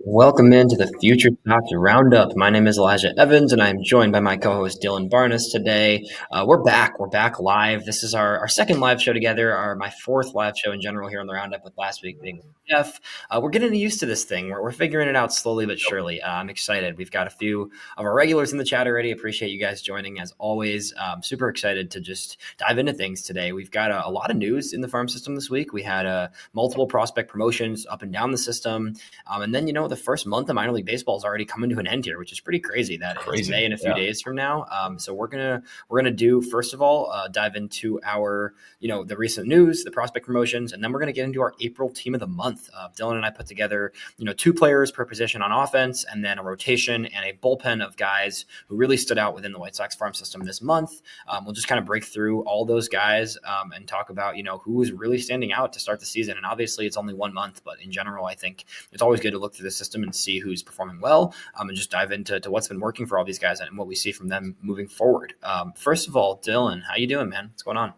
Welcome into the FutureSox RoundUp. My name is Elijah Evans, and I'm joined by my co-host Dylan Barnas today. We're back. We're back live. This is our second live show together, my fourth live show in general here on the Roundup, with last week being Jeff. We're getting used to this thing. We're figuring it out slowly but surely. I'm excited. We've got a few of our regulars in the chat already. Appreciate you guys joining as always. Super excited to just dive into things today. We've got a lot of news in the farm system this week. We had multiple prospect promotions up and down the system. And then, the first month of minor league baseball is already coming to an end here, which is pretty crazy that it's May in a few days from now. So we're gonna do, first of all, dive into our, the recent news, the prospect promotions, and then we're gonna get into our April team of the month. Dylan and I put together, two players per position on offense, and then a rotation and a bullpen of guys who really stood out within the White Sox farm system this month. We'll just kind of break through all those guys and talk about, who is really standing out to start the season. And obviously it's only 1 month, but in general, I think it's always good to look through the system and see who's performing well, and just dive into what's been working for all these guys and what we see from them moving forward. First of all, Dylan, how you doing, man? What's going on?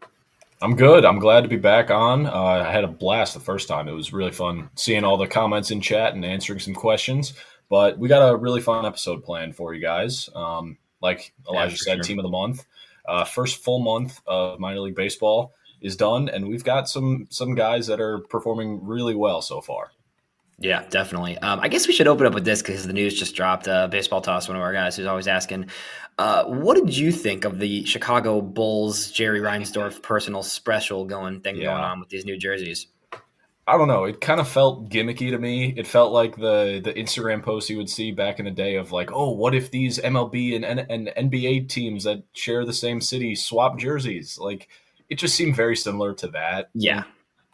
I'm good. I'm glad to be back on. I had a blast the first time. It was really fun seeing all the comments in chat and answering some questions. But we got a really fun episode planned for you guys. Like Elijah said, Team of the month. First full month of minor league baseball is done, and we've got some guys that are performing really well so far. Yeah, definitely. I guess we should open up with this because the news just dropped. Baseball Toss, one of our guys who's always asking, what did you think of the Chicago Bulls Jerry Reinsdorf personal special going on with these new jerseys? I don't know. It kind of felt gimmicky to me. It felt like the Instagram posts you would see back in the day of like, oh, what if these MLB and NBA teams that share the same city swap jerseys? Like, it just seemed very similar to that. Yeah.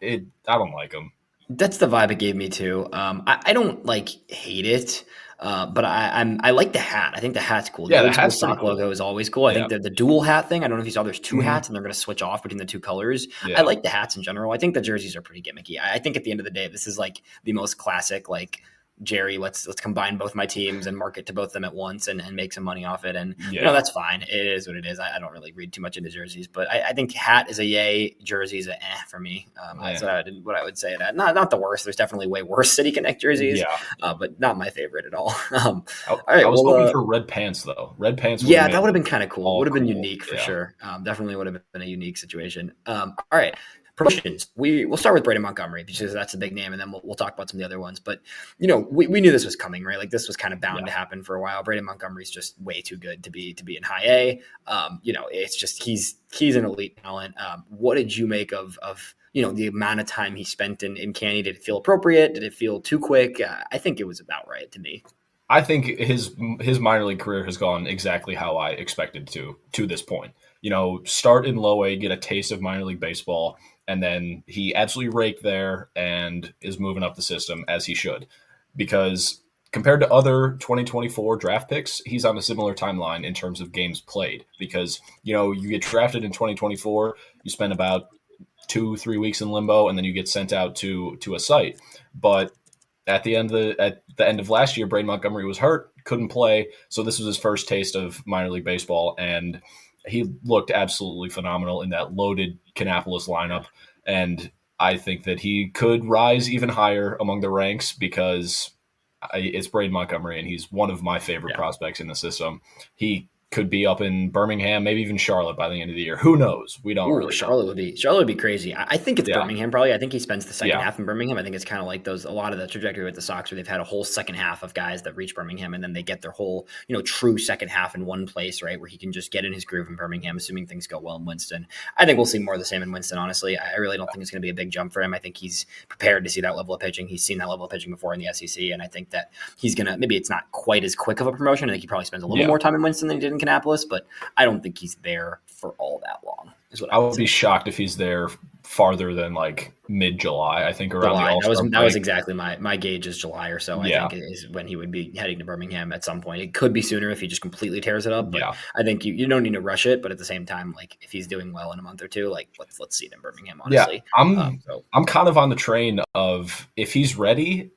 I don't like them. That's the vibe it gave me too. I don't hate it, but I like the hat. I think the hat's cool. Yeah, the the hat's stock cool. logo is always cool. I think the dual hat thing. I don't know if you saw. There's two hats, and they're going to switch off between the two colors. Yeah. I like the hats in general. I think the jerseys are pretty gimmicky. I think at the end of the day, this is like the most classic Jerry, let's combine both my teams and market to both of them at once and make some money off it. And that's fine. It is what it is. I don't really read too much into jerseys, but I think hat is a yay, jersey is a for me. That's what I would say. That not the worst. There's definitely way worse City Connect jerseys, but not my favorite at all. All right, I was hoping for red pants though. Red pants. Yeah, that would have been kind of cool. Would have been unique for sure. Definitely would have been a unique situation. All right. Promotions. We'll start with Braden Montgomery because that's a big name, and then we'll talk about some of the other ones. But we knew this was coming, right? Like this was kind of bound to happen for a while. Braden Montgomery's just way too good to be in high A. It's just he's an elite talent. What did you make of the amount of time he spent in Canny? Did it feel appropriate? Did it feel too quick? I think it was about right to me. I think his minor league career has gone exactly how I expected to this point. Start in low A, get a taste of minor league baseball, and then he absolutely raked there and is moving up the system as he should. Because compared to other 2024 draft picks, he's on a similar timeline in terms of games played. Because, you get drafted in 2024, you spend about 2-3 weeks in limbo, and then you get sent out to a site. But at the end of last year, Braden Montgomery was hurt, couldn't play. So this was his first taste of minor league baseball, and he looked absolutely phenomenal in that loaded Kannapolis lineup. And I think that he could rise even higher among the ranks because it's Braden Montgomery, and he's one of my favorite prospects in the system. He could be up in Birmingham, maybe even Charlotte by the end of the year. Who knows? We don't really. Charlotte would be crazy. I think it's Birmingham probably. I think he spends the second half in Birmingham. I think it's kind of like a lot of the trajectory with the Sox where they've had a whole second half of guys that reach Birmingham and then they get their whole, true second half in one place, right? Where he can just get in his groove in Birmingham, assuming things go well in Winston. I think we'll see more of the same in Winston, honestly. I really don't think it's going to be a big jump for him. I think he's prepared to see that level of pitching. He's seen that level of pitching before in the SEC. And I think that he's going to, maybe it's not quite as quick of a promotion. I think he probably spends a little more time in Winston than he did in Kannapolis, but I don't think he's there for all that long. Is what I would be shocked if he's there farther than mid-July. I think around July. the All-Star break. That was exactly my gauge is July or so. I think is when he would be heading to Birmingham at some point. It could be sooner if he just completely tears it up. But I think you don't need to rush it. But at the same time, if he's doing well in a month or two, let's see it in Birmingham. Honestly, I'm kind of on the train of if he's ready,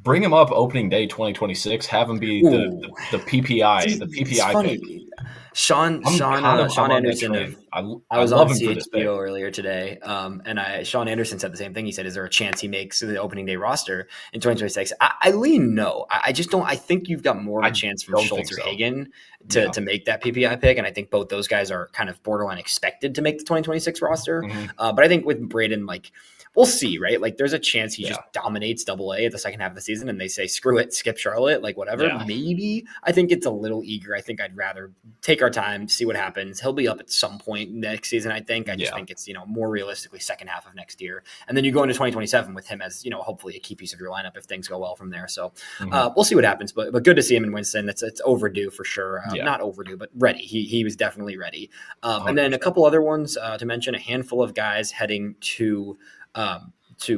bring him up opening day 2026. Have him be Ooh, the PPI it's pick. funny. Sean I'm Sean on that Anderson of train. I I was on love him for this pick. CHGO earlier today, and Sean Anderson said the same thing. He said, "Is there a chance he makes the opening day roster in 2026?" I lean no. I just don't. I think you've got more of a I chance from don't Schultz think or so. Hagen Yeah. to make that PPI pick, and I think both those guys are kind of borderline expected to make the 2026 roster. Hmm. But I think with Braden, like we'll see, right? Like there's a chance he Yeah. just dominates Double A at the second half of the season, and they say screw it, skip Charlotte, like whatever. Yeah. Maybe I think it's a little eager. I think I'd rather take our time, see what happens. He'll be up at some point next season, I think. I just Yeah. think it's, more realistically second half of next year. And then you go into 2027 with him as, hopefully a key piece of your lineup if things go well from there. So Hmm. we'll see what happens. But good to see him in Winston. It's overdue for sure. Yeah. Not overdue, but ready. He was definitely ready. And then a 100%. couple other ones to mention, a handful of guys heading to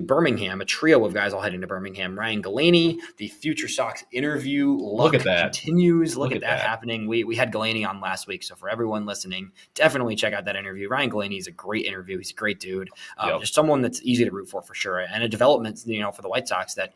Birmingham, a trio of guys all heading to Birmingham. Ryan Galaney, the FutureSox interview Look luck at that. continues. Look Look at at that that. happening. We had Galaney on last week, so for everyone listening, definitely check out that interview. Ryan Galaney is a great interview. He's a great dude. Yep. Just someone that's easy to root for sure, and a development, for the White Sox that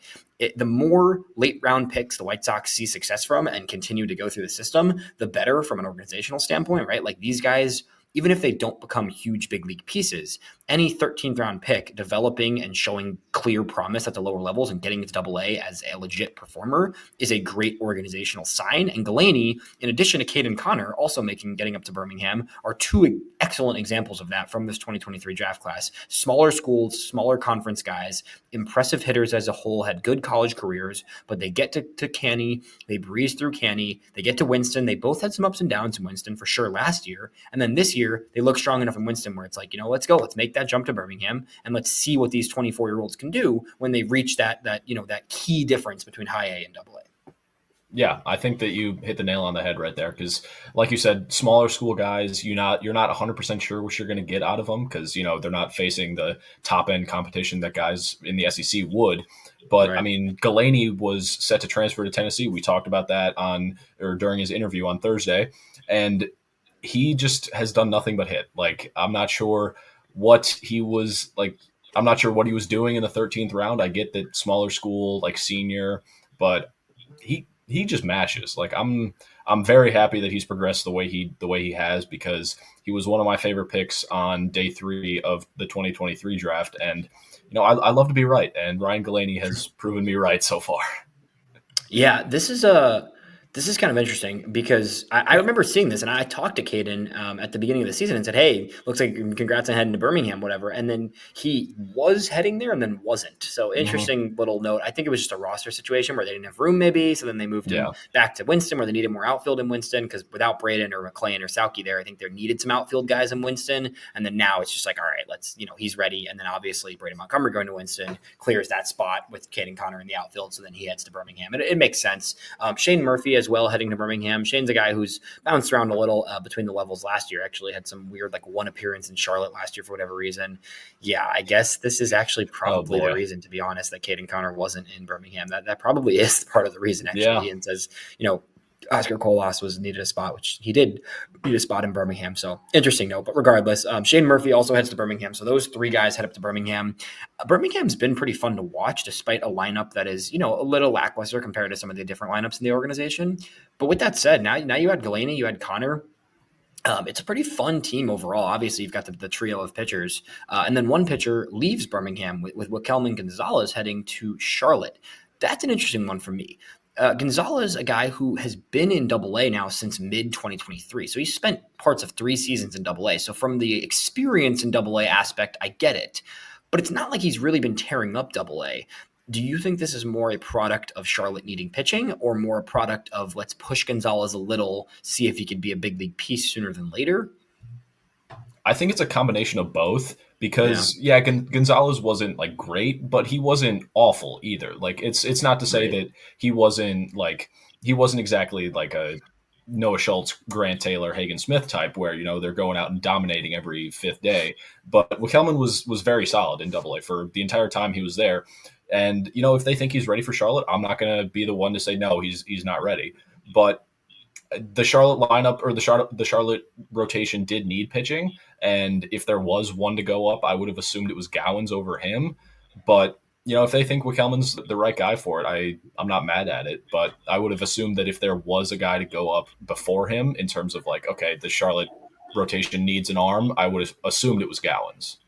the more late round picks the White Sox see success from and continue to go through the system, the better from an organizational standpoint, right? Like these guys, even if they don't become huge big league pieces, any 13th round pick developing and showing clear promise at the lower levels and getting into Double A as a legit performer is a great organizational sign. And Galaney, in addition to Caden Connor, also getting up to Birmingham, are two excellent examples of that from this 2023 draft class. Smaller schools, smaller conference guys, impressive hitters as a whole, had good college careers, but they get to Canny, they breeze through Canny, they get to Winston. They both had some ups and downs in Winston for sure last year. And then this year, they look strong enough in Winston where it's like, let's go. Let's make that jump to Birmingham and let's see what these 24-year-olds can do when they reach that key difference between high A and Double A. Yeah, I think that you hit the nail on the head right there because, like you said, smaller school guys, you're not 100% sure what you're going to get out of them because they're not facing the top end competition that guys in the SEC would. But Right. I mean, Galaney was set to transfer to Tennessee. We talked about that during his interview on Thursday, and he just has done nothing but hit. Like I'm not sure what he was like. I'm not sure what he was doing in the 13th round. I get that smaller school, like senior, but he just mashes. Like I'm very happy that he's progressed the way he has because he was one of my favorite picks on day 3 of the 2023 draft, and I love to be right, and Ryan Galaney has proven me right so far. Yeah, this is kind of interesting because I Yeah. remember seeing this and I talked to Caden at the beginning of the season and said, "Hey, looks like congrats on heading to Birmingham, whatever." And then he was heading there and then wasn't. So Hmm. interesting little note. I think it was just a roster situation where they didn't have room, maybe. So then they moved him Yeah. back to Winston, where they needed more outfield in Winston because without Braden or McClain or Sauke there, I think they needed some outfield guys in Winston. And then now it's just like, all right, let's he's ready. And then obviously Braden Montgomery going to Winston clears that spot with Caden Connor in the outfield. So then he heads to Birmingham. It makes sense. Shane Murphy as well heading to Birmingham. Shane's a guy who's bounced around a little between the levels last year. Actually had some weird one appearance in Charlotte last year for whatever reason. Yeah, I guess this is actually Oh probably the boy. reason, to be honest, that Caden Connor wasn't in Birmingham. That probably is part of the reason Yeah. actually. And says, Oscar Colas was needed a spot, which he did need a spot in Birmingham. So interesting note. But regardless, Shane Murphy also heads to Birmingham. So those three guys head up to Birmingham. Birmingham's been pretty fun to watch, despite a lineup that is, a little lackluster compared to some of the different lineups in the organization. But with that said, now you had Galaney, you had Connor. It's a pretty fun team overall. Obviously, you've got the trio of pitchers. And then one pitcher leaves Birmingham with Kelman Gonzalez heading to Charlotte. That's an interesting one for me. Gonzalez, a guy who has been in Double A now since mid 2023. So he spent parts of 3 seasons in Double A. So from the experience in Double A aspect, I get it. But it's not like he's really been tearing up Double A. Do you think this is more a product of Charlotte needing pitching or more a product of let's push Gonzalez a little, see if he could be a big league piece sooner than later? I think it's a combination of both Yeah, because Gonzalez wasn't like great, but he wasn't awful either. Like it's not to say right. that he wasn't exactly like a Noah Schultz, Grant Taylor, Hagen Smith type where they're going out and dominating every 5th day. But Wickelman was very solid in Double A for the entire time he was there. And if they think he's ready for Charlotte, I'm not going to be the one to say no, he's not ready. But the Charlotte lineup or the Charlotte rotation did need pitching, and if there was one to go up, I would have assumed it was Gowans over him. But if they think Wickelman's the right guy for it, I'm not mad at it. But I would have assumed that if there was a guy to go up before him in terms of like, okay, the Charlotte rotation needs an arm, I would have assumed it was Gowans.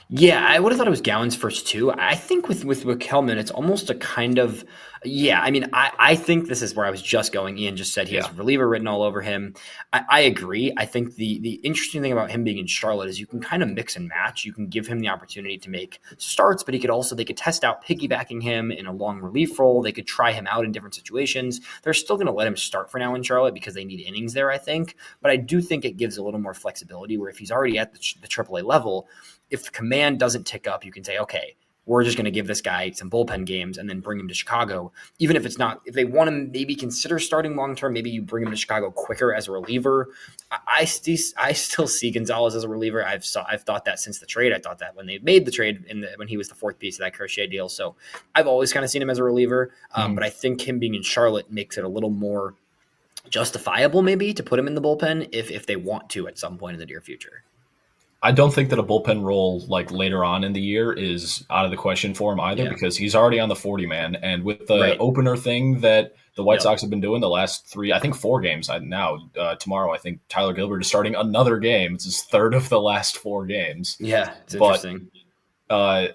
Yeah, I would have thought it was Gowan's first too. I think with Kelman, it's almost a kind of yeah. I mean, I think this is where I was just going. Ian just said he Yeah. has reliever written all over him. I agree. I think the interesting thing about him being in Charlotte is you can kind of mix and match. You can give him the opportunity to make starts, but they could test out piggybacking him in a long relief role. They could try him out in different situations. They're still going to let him start for now in Charlotte because they need innings there, I think. But I do think it gives a little more flexibility where if he's already at the AAA level, if command doesn't tick up, you can say, okay, we're just going to give this guy some bullpen games and then bring him to Chicago. Even if it's not, if they want to maybe consider starting long term, maybe you bring him to Chicago quicker as a reliever. I still see Gonzalez as a reliever. I've thought that since the trade. I thought that when they made the trade when he was the fourth piece of that Crochet deal. So I've always kind of seen him as a reliever. Mm-hmm. But I think him being in Charlotte makes it a little more justifiable maybe to put him in the bullpen if they want to at some point in the near future. I don't think that a bullpen role like later on in the year is out of the question for him either, Yeah. because he's already on the 40 man. And with the Right. opener thing that the White Yep. Sox have been doing the last three, I think 4 games now, tomorrow, I think Tyler Gilbert is starting another game. It's his third of the last 4 games. Yeah, it's But interesting.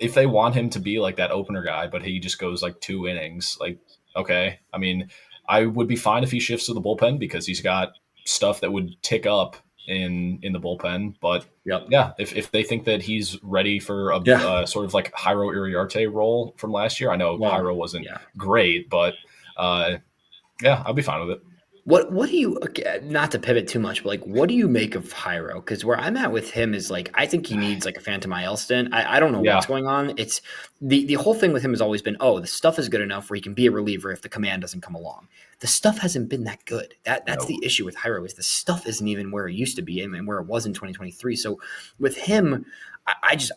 if they want him to be like that opener guy, but he just goes like 2 innings, like, okay. I mean, I would be fine if he shifts to the bullpen because he's got stuff that would tick up in the bullpen. But Yep. yeah, if they think that he's ready for Yeah. a sort of like Jairo Iriarte role from last year, I know Well, Jairo wasn't yeah. great, but yeah, I'll be fine with it. What do you not to pivot too much, but like what do you make of Hyro? Because where I'm at with him is like I think he needs like a Phantom IL stint. I don't know what's Yeah, going on. It's the whole thing with him has always been, oh, the stuff is good enough where he can be a reliever if the command doesn't come along. The stuff hasn't been that good. That's no, the issue with Hyro is the stuff isn't even where it used to be and where it was in 2023. So with him,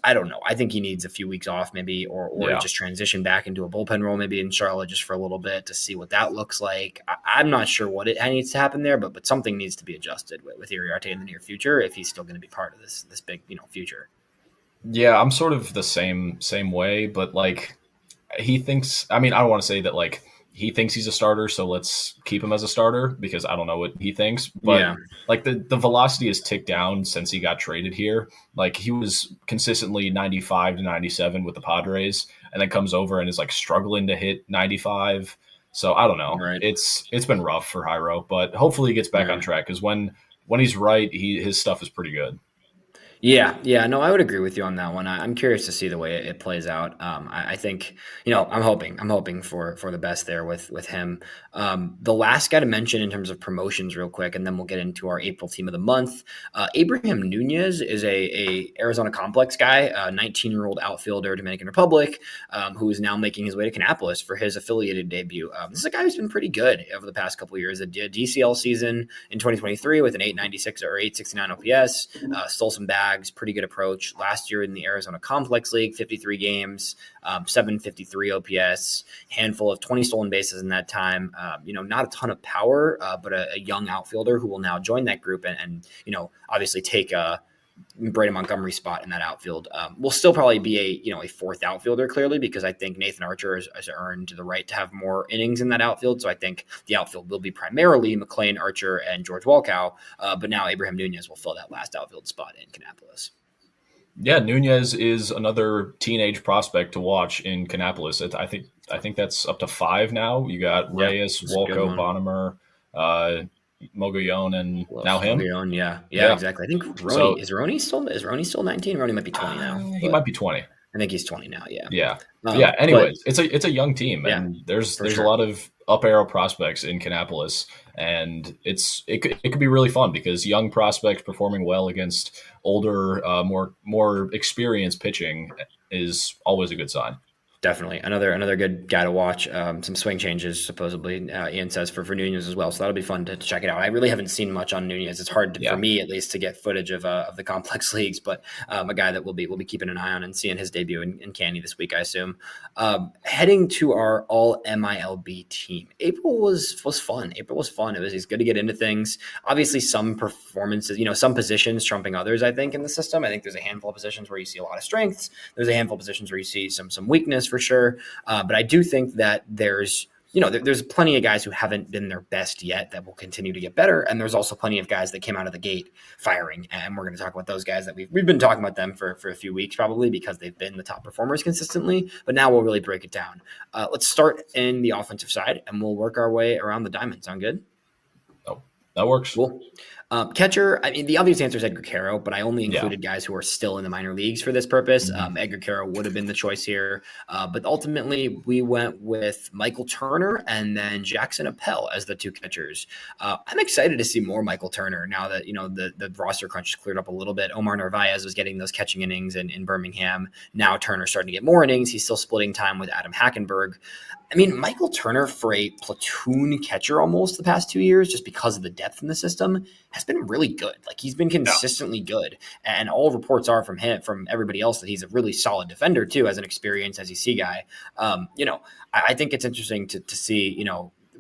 I don't know. I think he needs a few weeks off, maybe, or to yeah. just transition back into a bullpen role, maybe in Charlotte, just for a little bit to see what that looks like. I'm not sure what needs to happen there, but something needs to be adjusted with Iriarte in the near future if he's still going to be part of this big future. Yeah, I'm sort of the same way, but like he thinks. I mean, I don't want to say that like he thinks he's a starter, so let's keep him as a starter because I don't know what he thinks. But Yeah, like the velocity has ticked down since he got traded here. Like he was consistently 95 to 97 with the Padres, and then comes over and is like struggling to hit 95. So I don't know. right. It's been rough for Hyro, but hopefully he gets back Yeah. on track because when he's right, his stuff is pretty good. Yeah, no, I would agree with you on that one. I'm curious to see the way it plays out. I think I'm hoping for the best there with him. The last guy to mention in terms of promotions, real quick, and then we'll get into our April team of the month. Abraham Nunez is a Arizona Complex guy, a 19-year-old outfielder, Dominican Republic, who is now making his way to Kannapolis for his affiliated debut. This is a guy who's been pretty good over the past couple of years. A DCL season in 2023 with an 896 or 869 OPS, stole some bags. Pretty good approach. Last year in the Arizona Complex League, 53 games, 753 OPS, handful of 20 stolen bases in that time. Not a ton of power, but a young outfielder who will now join that group and obviously take Braden Montgomery's spot in that outfield. Will still probably be a fourth outfielder clearly because I think Nathan Archer has earned the right to have more innings in that outfield. So I think the outfield will be primarily McLean, Archer, and George Walkow. But now Abraham Nunez will fill that last outfield spot in Kannapolis. Yeah, Nunez is another teenage prospect to watch in Kannapolis. I think that's up to 5 now. You got Yeah, Reyes, it's a good Walco, one. Bonnemer, Mogollon, and now him. Mogollon, yeah, Yeah, exactly. I think so Ronnie still 19? Ronnie might be 20 now, he but might be 20. I think he's 20 now. Yeah. Yeah, yeah. But Anyways, it's a young team, yeah, and there's for there's a sure. lot of up arrow prospects in Kannapolis, and it could be really fun because young prospects performing well against older, more experienced pitching is always a good sign. Definitely another good guy to watch. Some swing changes supposedly. Ian says for Nunez as well, so that'll be fun to check it out. I really haven't seen much on Nunez. It's hard for Yeah. me at least to get footage of the complex leagues, but a guy that we'll be keeping an eye on and seeing his debut in Candy this week, I assume. Heading to our all MILB team, April was fun. April was fun. It's good to get into things. Obviously, some performances, some positions trumping others. I think in the system, I think there's a handful of positions where you see a lot of strengths. There's a handful of positions where you see some weakness for sure. But I do think that there's plenty of guys who haven't been their best yet that will continue to get better. And there's also plenty of guys that came out of the gate firing. And we're going to talk about those guys that we've been talking about them for a few weeks, probably because they've been the top performers consistently. But now we'll really break it down. Let's start in the offensive side and we'll work our way around the diamond. Sound good? Oh, that works. Cool. Catcher, I mean, the obvious answer is Edgar Caro, but I only included guys who are still in the minor leagues for this purpose. Edgar Caro would have been the choice here. But ultimately, we went with Michael Turner and then Jackson Appel as the two catchers. I'm excited to see more Michael Turner now that, the roster crunch is cleared up a little bit. Omar Narvaez was getting those catching innings in Birmingham. Now Turner's starting to get more innings. He's still splitting time with Adam Hackenberg. I mean, Michael Turner for a platoon catcher almost the past 2 years, just because of the depth in the system, has been really good. Like he's been consistently good, and all reports are from everybody else that he's a really solid defender too, as an experienced SEC guy. I think it's interesting to see,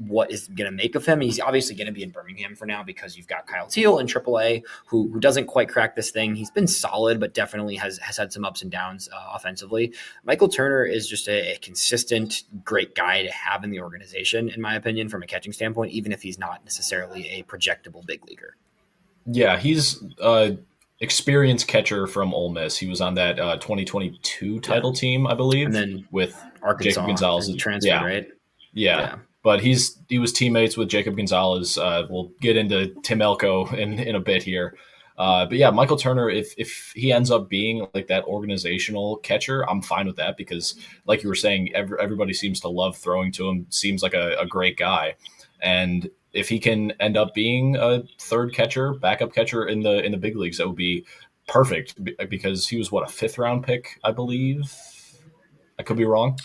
what is going to make of him. He's obviously going to be in Birmingham for now because you've got Kyle Teal in AAA who doesn't quite crack this thing. He's been solid, but definitely has had some ups and downs offensively. Michael Turner is just a consistent, great guy to have in the organization, in my opinion, from a catching standpoint, even if he's not necessarily a projectable big leaguer. Yeah, he's experienced catcher from Ole Miss. He was on that 2022 title team, I believe, and then with Arkansas, Jacob Gonzalez. He transferred, right? Yeah. But he was teammates with Jacob Gonzalez. We'll get into Tim Elko in a bit here. But yeah, Michael Turner, if he ends up being like that organizational catcher, I'm fine with that because, like you were saying, everybody seems to love throwing to him. Seems like a great guy, and if he can end up being a third catcher, backup catcher in the big leagues, that would be perfect because he was a 5th round pick, I believe. I could be wrong.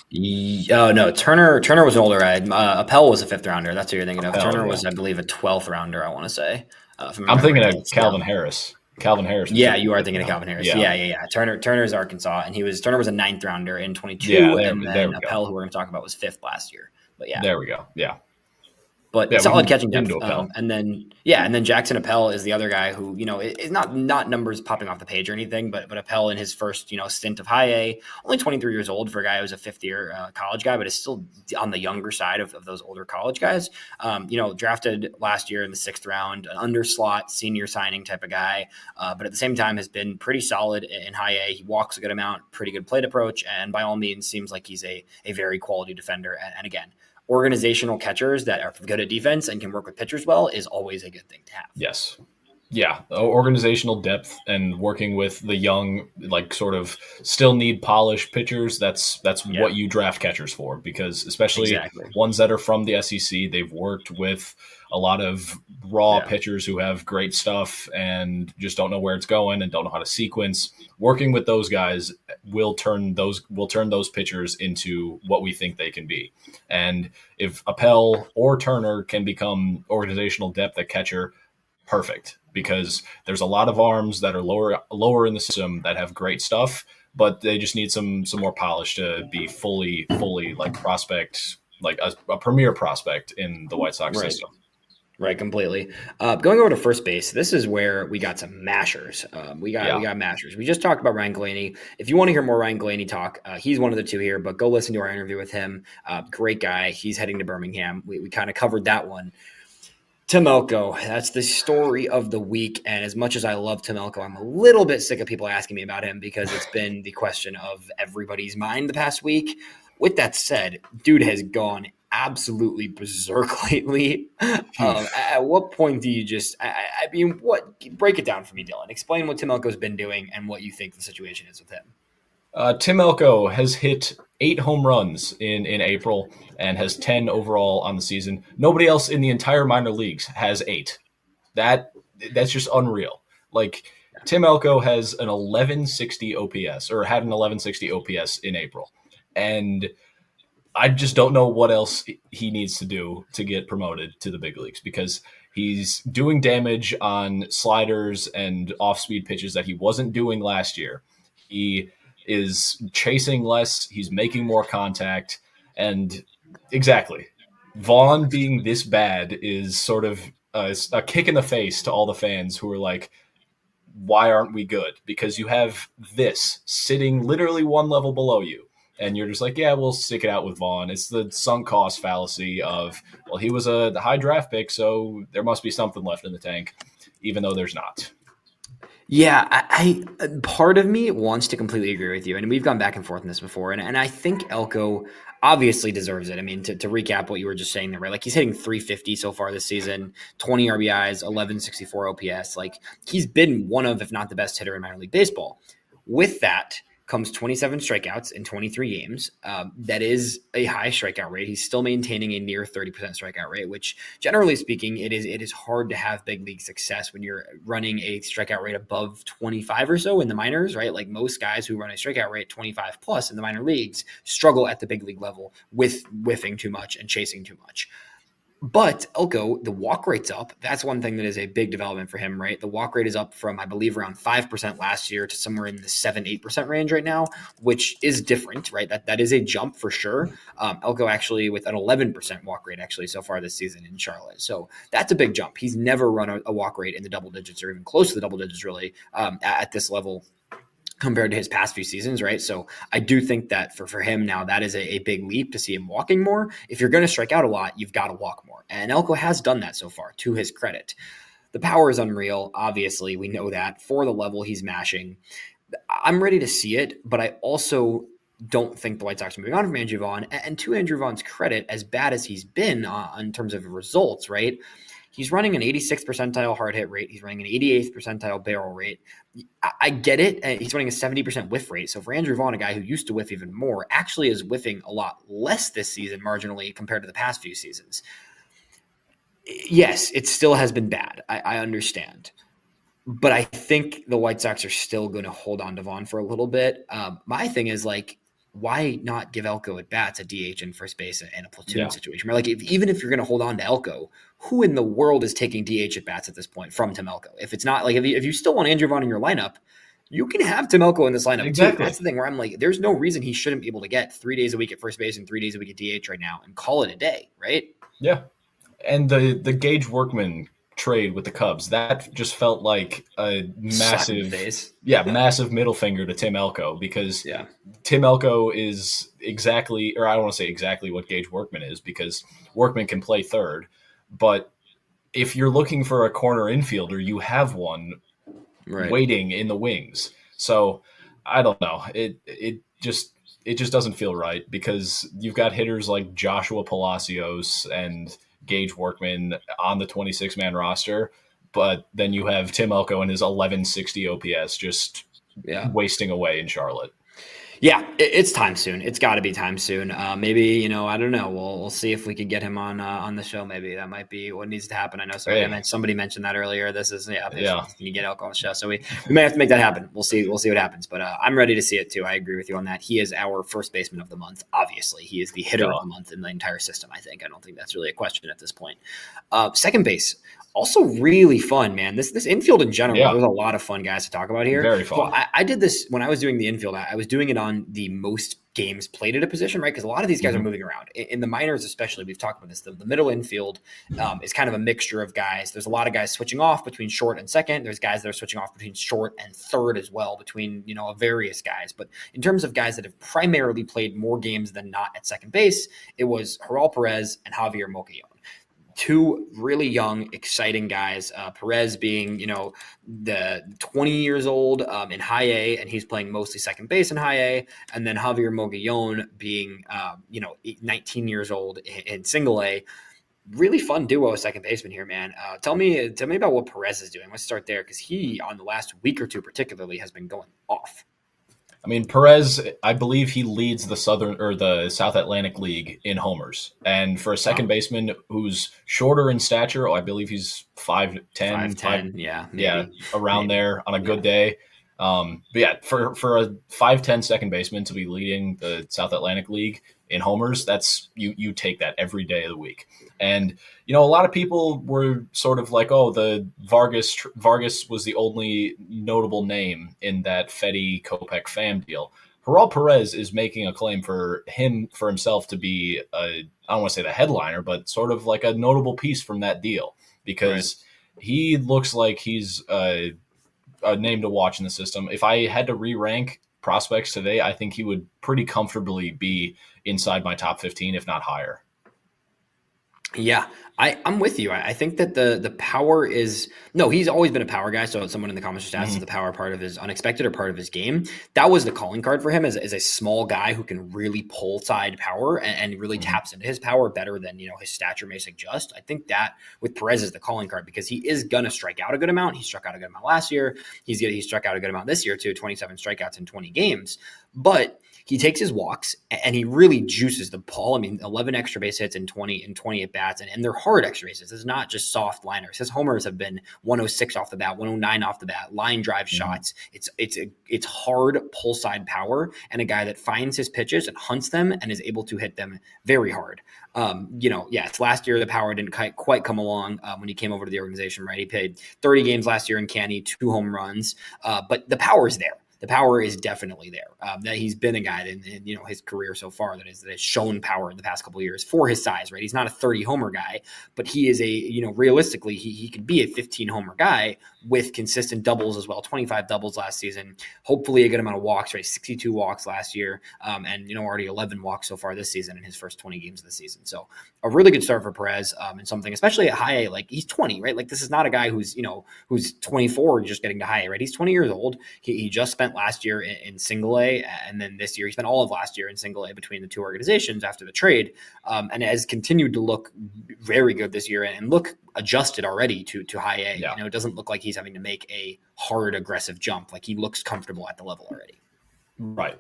Oh no, Turner was an older guy. Appel was a 5th rounder. That's what you're thinking of. Appel, Turner was, I believe, a 12th rounder. I want to say. I'm thinking of Calvin Harris. Calvin Harris. Yeah, you are thinking of Calvin Harris. Yeah. Turner's Arkansas, and Turner was a 9th rounder in 22, and then Appel, who we're going to talk about, was 5th last year. But yeah, there we go. Yeah. But solid catching depth. And then Jackson Appel is the other guy who, is not numbers popping off the page or anything, but Appel in his first, stint of high A, only 23 years old for a guy who's a 5th-year college guy, but is still on the younger side of those older college guys. Drafted last year in the 6th round, an underslot senior signing type of guy, but at the same time has been pretty solid in high A. He walks a good amount, pretty good plate approach, and by all means seems like he's a very quality defender. And again, organizational catchers that are good at defense and can work with pitchers well is always a good thing to have. Yes. Yeah. Organizational depth and working with the young, like sort of still need polished pitchers. That's what you draft catchers for, because especially ones that are from the SEC, they've worked with a lot of raw pitchers who have great stuff and just don't know where it's going and don't know how to sequence. Working with those guys will turn those pitchers into what we think they can be. And if Appel or Turner can become organizational depth at catcher, perfect, because there's a lot of arms that are lower in the system that have great stuff, but they just need some more polish to be fully like prospect, like a premier prospect in the White Sox system. Right, completely. Going over to first base, this is where we got some mashers. We got mashers. We just talked about Ryan Galaney. If you want to hear more Ryan Galaney talk, he's one of the two here, but go listen to our interview with him. Great guy. He's heading to Birmingham. We kind of covered that one. Tim Elko, that's the story of the week. And as much as I love Tim Elko, I'm a little bit sick of people asking me about him because it's been the question of everybody's mind the past week. With that said, dude has gone absolutely berserk lately. At what point do you break it down for me, Dylan? Explain what Tim Elko's been doing and what you think the situation is with him. Tim Elko has hit 8 home runs in April and has 10 overall on the season. Nobody else in the entire minor leagues has 8. That's just unreal. Like, Tim Elko has an 1160 OPS, or had an 1160 OPS in April. And I just don't know what else he needs to do to get promoted to the big leagues, because he's doing damage on sliders and off-speed pitches that he wasn't doing last year. He is chasing less. He's making more contact. And exactly, Vaughn being this bad is sort of a kick in the face to all the fans who are like, why aren't we good? Because you have this sitting literally one level below you. And you're just like, yeah, we'll stick it out with Vaughn. It's the sunk cost fallacy of, well, he was a high draft pick, so there must be something left in the tank, even though there's not. Yeah, part of me wants to completely agree with you, and we've gone back and forth on this before, and I think Elko obviously deserves it. I mean, to recap what you were just saying there, right? Like he's hitting 350 so far this season, 20 RBIs, 1164 OPS. Like he's been one of, if not the best hitter in minor league baseball. With that comes 27 strikeouts in 23 games. That is a high strikeout rate. He's still maintaining a near 30% strikeout rate, which generally speaking, it is hard to have big league success when you're running a strikeout rate above 25 or so in the minors, right? Like most guys who run a strikeout rate 25 plus in the minor leagues struggle at the big league level with whiffing too much and chasing too much. But Elko, the walk rate's up. That's one thing that is a big development for him, right? The walk rate is up from, I believe, around 5% last year to somewhere in the 7-8% range right now, which is different, right? That is a jump for sure. Elko actually with an 11% walk rate actually so far this season in Charlotte. So that's a big jump. He's never run a walk rate in the double digits or even close to the double digits really at this level compared to his past few seasons, right? So I do think that for him now, that is a big leap to see him walking more. If you're going to strike out a lot, you've got to walk more. And Elko has done that so far, to his credit. The power is unreal. Obviously, we know that for the level he's mashing. I'm ready to see it, but I also don't think the White Sox are moving on from Andrew Vaughn. And to Andrew Vaughn's credit, as bad as he's been in terms of results, right? He's running an 86th percentile hard hit rate. He's running an 88th percentile barrel rate. I get it. He's running a 70% whiff rate. So for Andrew Vaughn, a guy who used to whiff even more, actually is whiffing a lot less this season marginally compared to the past few seasons. Yes, it still has been bad. I understand. But I think the White Sox are still going to hold on to Vaughn for a little bit. My thing is like, why not give Elko at bats a DH and first base in a platoon situation? Right? Like, even if you're going to hold on to Elko, who in the world is taking DH at bats at this point from Tim Elko? If it's not like if you still want Andrew Vaughn in your lineup, you can have Tim Elko in this lineup Exactly. too. That's the thing where I'm like, there's no reason he shouldn't be able to get 3 days a week at first base and 3 days a week at DH right now and call it a day, right? Yeah. And the Gage Workman trade with the Cubs, that just felt like a massive massive middle finger to Tim Elko, because Tim Elko is exactly, or I don't want to say exactly what Gage Workman is, because Workman can play third, but if you're looking for a corner infielder, you have one waiting in the wings. So I don't know. It just doesn't feel right, because you've got hitters like Joshua Palacios and Gage Workman on the 26-man roster, but then you have Tim Elko and his 1160 OPS just wasting away in Charlotte. Yeah, it's time soon. It's got to be time soon. Maybe, I don't know. We'll see if we can get him on the show. Maybe that might be what needs to happen. I know somebody mentioned that earlier. This is can you get Elko on the show? So we may have to make that happen. We'll see what happens. But I'm ready to see it too. I agree with you on that. He is our first baseman of the month. Obviously, he is the hitter of the month in the entire system. I don't think that's really a question at this point. Second base. Also really fun, man. This infield in general, there's a lot of fun guys to talk about here. Very fun. So I did this when I was doing the infield. I was doing it on the most games played at a position, right? Because a lot of these guys are moving around. In the minors especially, we've talked about this. The middle infield is kind of a mixture of guys. There's a lot of guys switching off between short and second. There's guys that are switching off between short and third as well, between various guys. But in terms of guys that have primarily played more games than not at second base, it was Geraldo Perez and Javier Moquillon. Two really young, exciting guys. Perez being, the 20 years old in high A, and he's playing mostly second base in high A. And then Javier Mogollon being, 19 years old in single A. Really fun duo second baseman here, man. Tell me about what Perez is doing. Let's start there, because he, on the last week or two particularly, has been going off. I mean, Perez, I believe he leads the South Atlantic League in homers. And for a second baseman who's shorter in stature, I believe he's 5'10", 5'10", maybe. around there on a good day. But yeah, for a 5'10" second baseman to be leading the South Atlantic League in homers, that's you take that every day of the week. And a lot of people were sort of like, oh, the Vargas was the only notable name in that Fetty Kopech fam deal. Gerald Perez is making a claim for himself to be I don't want to say the headliner, but sort of like a notable piece from that deal, because he looks like he's a name to watch in the system. If I had to re-rank prospects today, I think he would pretty comfortably be inside my top 15, if not higher. Yeah, I'm with you. I think that the power is no, he's always been a power guy. So someone in the comments just asked, is the power part of his unexpected or part of his game? That was the calling card for him as a small guy who can really pull side power and really taps into his power better than his stature may suggest. I think that with Perez is the calling card because he is gonna strike out a good amount. He struck out a good amount last year. He struck out a good amount this year too. 27 strikeouts in 20 games, but he takes his walks and he really juices the ball. I mean, 11 extra base hits in 20 at bats, and they're hard extra bases. It's not just soft liners. His homers have been 106 off the bat, 109 off the bat, line drive shots. It's hard pull side power, and a guy that finds his pitches and hunts them and is able to hit them very hard. Yes, last year the power didn't quite come along when he came over to the organization, right? He played 30 games last year in Canny, 2 home runs, but the power is there. The power is definitely there. That he's been a guy in his career so far that has shown power in the past couple of years for his size, right? He's not a 30 homer guy, but he is realistically he could be a 15 homer guy with consistent doubles as well. 25 doubles last season, hopefully a good amount of walks, right? 62 walks last year, and already 11 walks so far this season in his first 20 games of the season. So a really good start for Perez, and something especially at high A. Like he's 20, right? Like this is not a guy who's 24 and just getting to high A, right? He's 20 years old. He just spent last year in single A, and then this year he spent all of last year in single A between the two organizations after the trade, and has continued to look very good this year and look adjusted already to high A. Yeah. It doesn't look like he's having to make a hard aggressive jump. Like he looks comfortable at the level already. Right.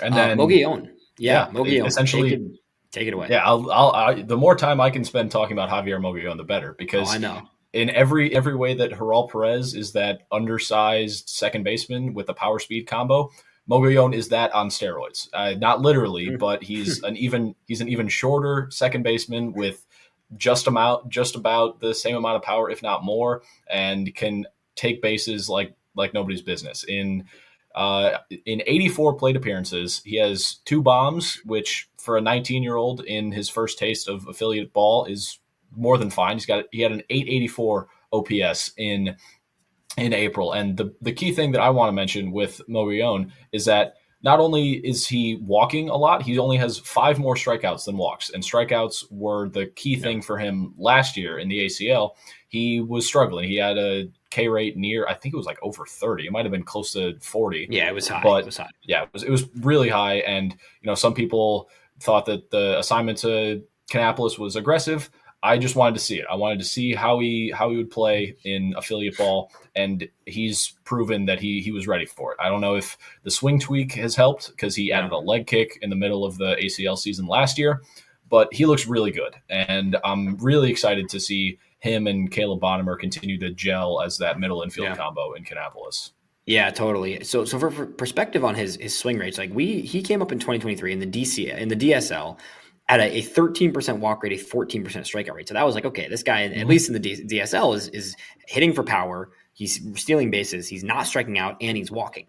And then Mogollon. Mogollon. Essentially, take it away. Yeah, I'll the more time I can spend talking about Javier Mogollon, the better, because I know. In every way that Gerald Perez is that undersized second baseman with a power speed combo, Mogollon is that on steroids. Not literally, but he's an even shorter second baseman with just about the same amount of power, if not more, and can take bases like nobody's business. In 84 plate appearances, he has 2 bombs, which for a 19-year-old in his first taste of affiliate ball is more than fine. He had an 884 OPS in April. And the key thing that I want to mention with Mogollon is that not only is he walking a lot, he only has 5 more strikeouts than walks. And strikeouts were the key thing for him last year in the ACL. He was struggling. He had a K rate near, I think it was like over 30. It might have been close to 40. Yeah, it was high. But yeah, it was really high. And some people thought that the assignment to Kannapolis was aggressive. I just wanted to see it. I wanted to see how he would play in affiliate ball, and he's proven that he was ready for it. I don't know if the swing tweak has helped because he added a leg kick in the middle of the ACL season last year, but he looks really good, and I'm really excited to see him and Caleb Bonham continue to gel as that middle infield combo in Kannapolis. Yeah, totally. So for perspective on his swing rates, like he came up in 2023 in the DSL at a 13% walk rate, a 14% strikeout rate. So that was like, okay, this guy, at least in the DSL, is hitting for power. He's stealing bases. He's not striking out, and he's walking.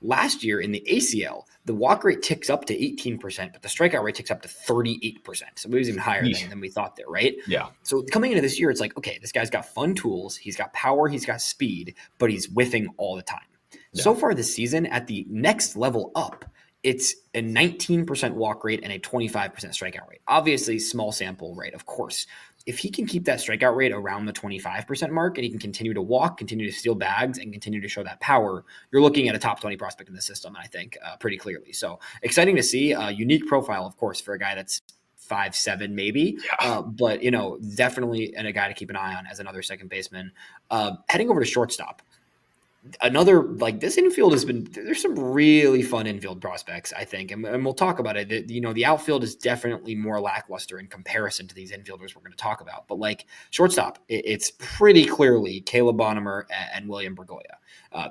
Last year in the ACL, the walk rate ticks up to 18%, but the strikeout rate ticks up to 38%. So it was even higher than we thought there, right? Yeah. So coming into this year, it's like, okay, this guy's got fun tools. He's got power. He's got speed, but he's whiffing all the time. Yeah. So far this season, at the next level up, it's a 19% walk rate and a 25% strikeout rate. Obviously, small sample, right? Of course. If he can keep that strikeout rate around the 25% mark and he can continue to walk, continue to steal bags, and continue to show that power, you're looking at a top 20 prospect in the system, I think, pretty clearly. So exciting to see. A unique profile, of course, for a guy that's 5'7" maybe, but definitely a guy to keep an eye on as another second baseman. Heading over to shortstop. another, like, this infield has been, there's some really fun infield prospects, I think, and we'll talk about it. The outfield is definitely more lackluster in comparison to these infielders we're going to talk about. But like shortstop, it's pretty clearly Caleb Bonham and William Bergoya.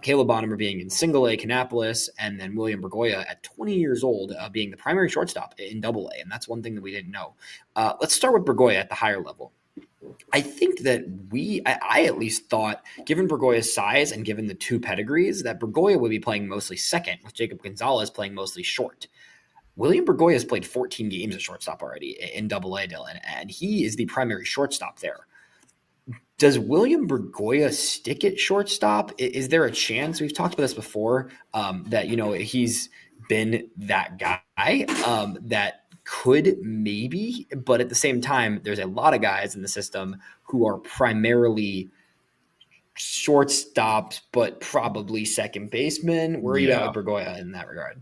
Caleb Bonham being in Single A Kannapolis, and then William Bergoya at 20 years old being the primary shortstop in Double A, and that's one thing that we didn't know. Let's start with Bergoya at the higher level. I think that I at least thought, given Bergoya's size and given the two pedigrees, that Bergoya would be playing mostly second, with Jacob Gonzalez playing mostly short. William Bergoya has played 14 games at shortstop already in Double A, Dylan, and he is the primary shortstop there. Does William Bergoya stick at shortstop? Is there a chance? We've talked about this before, that he's been that guy that could maybe, but at the same time, there's a lot of guys in the system who are primarily shortstops, but probably second baseman. Where are you at Yeah. with Bergoya in that regard?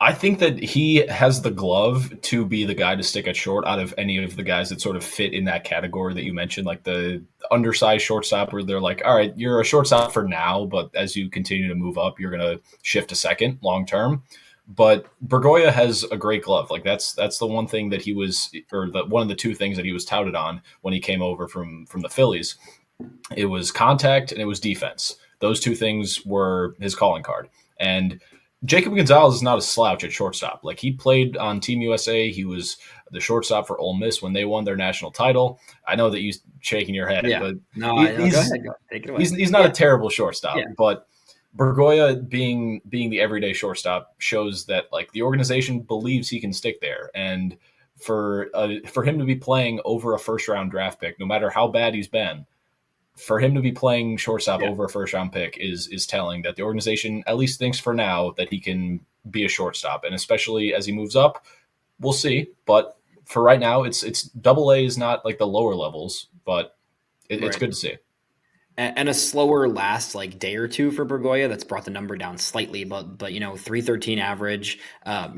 I think that he has the glove to be the guy to stick at short out of any of the guys that sort of fit in that category that you mentioned, like the undersized shortstop where they're like, all right, you're a shortstop for now, but as you continue to move up, you're going to shift to second long term. But Bergoya has a great glove. Like that's the one thing that he was, or one of the two things that he was touted on when he came over from the Phillies. It was contact and it was defense. Those two things were his calling card. And Jacob Gonzalez is not a slouch at shortstop. Like he played on Team USA. He was the shortstop for Ole Miss when they won their national title. I know that you're shaking your head, Yeah. but No, I know. Go ahead. Take it away. he's not a terrible shortstop. Yeah. But Bergoya being the everyday shortstop shows that like the organization believes he can stick there. And for him to be playing over a first round draft pick, no matter how bad he's been, for him to be playing shortstop over a first round pick is telling that the organization at least thinks for now that he can be a shortstop, and especially as he moves up, we'll see. But for right now, it's Double A is not like the lower levels, but it's good to see. And a slower last like day or two for Bergoya that's brought the number down slightly, but 313 average, a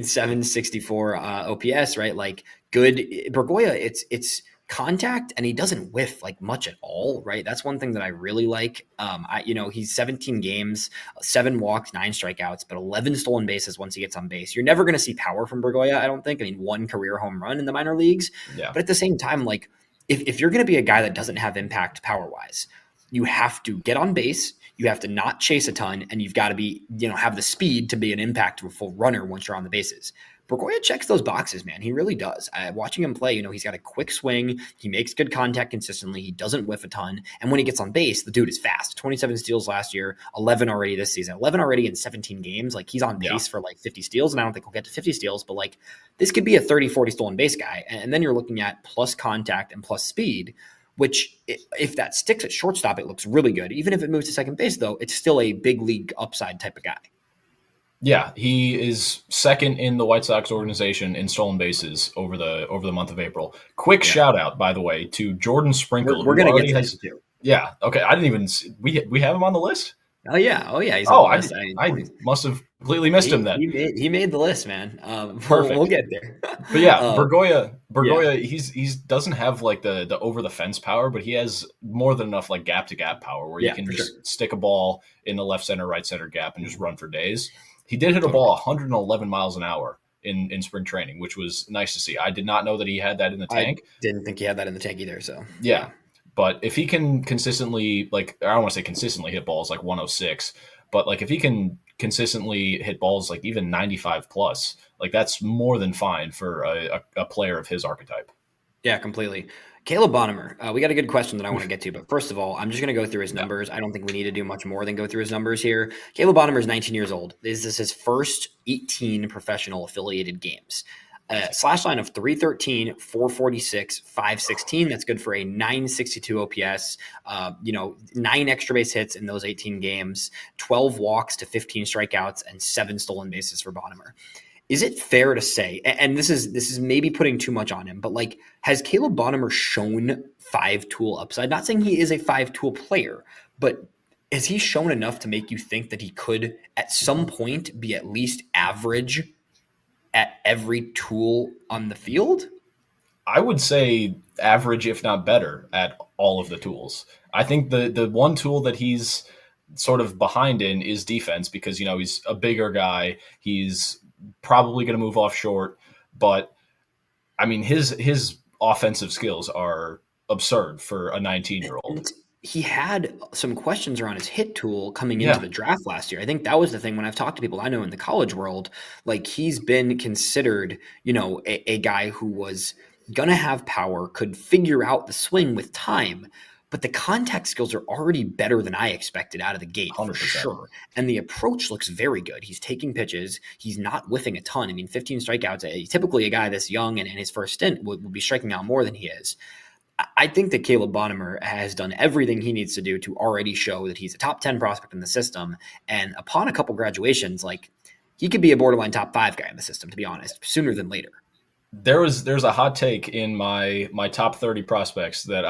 764 OPS, right? Like good Bergoya, it's contact and he doesn't whiff like much at all, right? That's one thing that I really like. He's 17 games, 7 walks, 9 strikeouts, but 11 stolen bases once he gets on base. You're never going to see power from Bergoya, I don't think. I mean, 1 career home run in the minor leagues, Yeah. but at the same time, like if you're going to be a guy that doesn't have impact power wise, you have to get on base. You have to not chase a ton, and you've got to be, have the speed to be an impactful runner once you're on the bases. Bergoya checks those boxes, man. He really does. Watching him play, he's got a quick swing. He makes good contact consistently. He doesn't whiff a ton. And when he gets on base, the dude is fast. 27 steals last year, 11 already this season, 11 already in 17 games. Like he's on pace for like 50 steals, and I don't think he'll get to 50 steals, but like this could be a 30, 40 stolen base guy. And then you're looking at plus contact and plus speed, which if that sticks at shortstop, it looks really good. Even if it moves to second base, though, it's still a big league upside type of guy. Yeah, he is second in the White Sox organization in stolen bases over the month of April. Quick shout out, by the way, to Jordan Sprinkle. We're going to get to him too. Yeah. Okay. I didn't even see, we have him on the list. Oh yeah. He's on the list. I must have completely missed him then. He made the list, man. Perfect. We'll get there. But yeah, Bergoya, he's doesn't have like the over the fence power, but he has more than enough like gap to gap power where you can just stick a ball in the left center, right center gap and just run for days. He did hit a ball 111 miles an hour in spring training, which was nice to see. I did not know that he had that in the tank. I didn't think he had that in the tank either. So yeah. But if he can consistently, like, I don't want to say consistently hit balls like 106, but like if he can consistently hit balls like even 95 plus, like that's more than fine for a player of his archetype. Yeah, completely. Caleb Bonham, we got a good question that I want to get to, but first of all, I'm just going to go through his numbers. I don't think we need to do much more than go through his numbers here. Caleb Bonham is 19 years old. This is his first 18 professional affiliated games. Slash line of 313, 446, 516. That's good for a 962 OPS. 9 extra base hits in those 18 games, 12 walks to 15 strikeouts, and 7 stolen bases for Bonham. Is it fair to say, and this is maybe putting too much on him, but like, has Caleb Bonham shown 5-tool upside? Not saying he is a 5-tool player, but has he shown enough to make you think that he could at some point be at least average at every tool on the field? I would say average, if not better, at all of the tools. I think the one tool that he's sort of behind in is defense because he's a bigger guy. He's probably going to move off short, but I mean his offensive skills are absurd for a 19-year-old. And he had some questions around his hit tool coming into Yeah, the draft last year. I think that was the thing when I've talked to people I know in the college world, like he's been considered, a guy who was gonna have power, could figure out the swing with time, but the contact skills are already better than I expected out of the gate for 100%. sure. And the approach looks very good. He's taking pitches. He's not whiffing a ton. I mean, 15 strikeouts. Typically, a guy this young and in his first stint would be striking out more than he is. I think that Caleb Bonham has done everything he needs to do to already show that he's a top 10 prospect in the system. And upon a couple graduations, like he could be a borderline top 5 guy in the system, to be honest, sooner than later. There's a hot take in my top 30 prospects that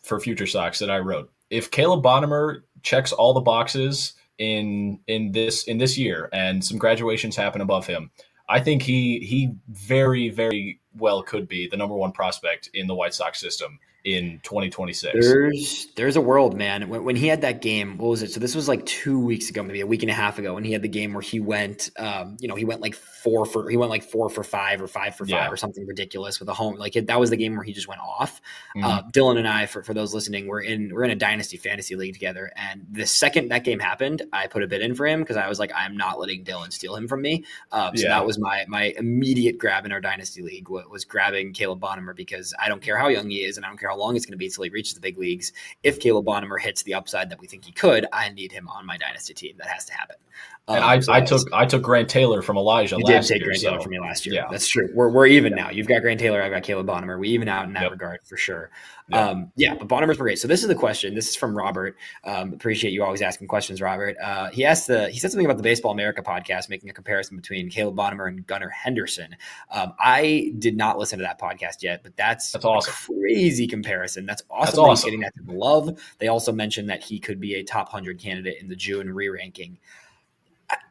for FutureSox that I wrote. If Caleb Bonham checks all the boxes in this year and some graduations happen above him, I think he very, very well could be the number one prospect in the White Sox system in 2026. There's a world, man. When he had that game, what was it? So this was like 2 weeks ago, maybe a week and a half ago, when he had the game where he went, he went like 4 for 5 or 5 for 5 Yeah. or something ridiculous with a home. Like that was the game where he just went off. Mhm. Dylan and I, for those listening, we're in a dynasty fantasy league together, and the second that game happened, I put a bid in for him because I was like, I'm not letting Dylan steal him from me. So Yeah. that was my immediate grab in our dynasty league was grabbing Caleb Bonham because I don't care how young he is, and I don't care how long it's going to be until he reaches the big leagues. If Caleb Bonham hits the upside that we think he could, I need him on my dynasty team. That has to happen. And I took Grant Taylor from Elijah You last did take year. Grant Taylor from me last year. Yeah. That's true. We're even now. You've got Grant Taylor. I've got Caleb Bonham. We even out in that Yep. regard for sure. Yep. But Bonham's great. So this is the question. This is from Robert. Appreciate you always asking questions, Robert. He said something about the Baseball America podcast, making a comparison between Caleb Bonham and Gunnar Henderson. I did not listen to that podcast yet, but that's awesome. A crazy comparison. That's awesome. That's that awesome. He's getting that type of love. They also mentioned that he could be a top 100 candidate in the June re-ranking.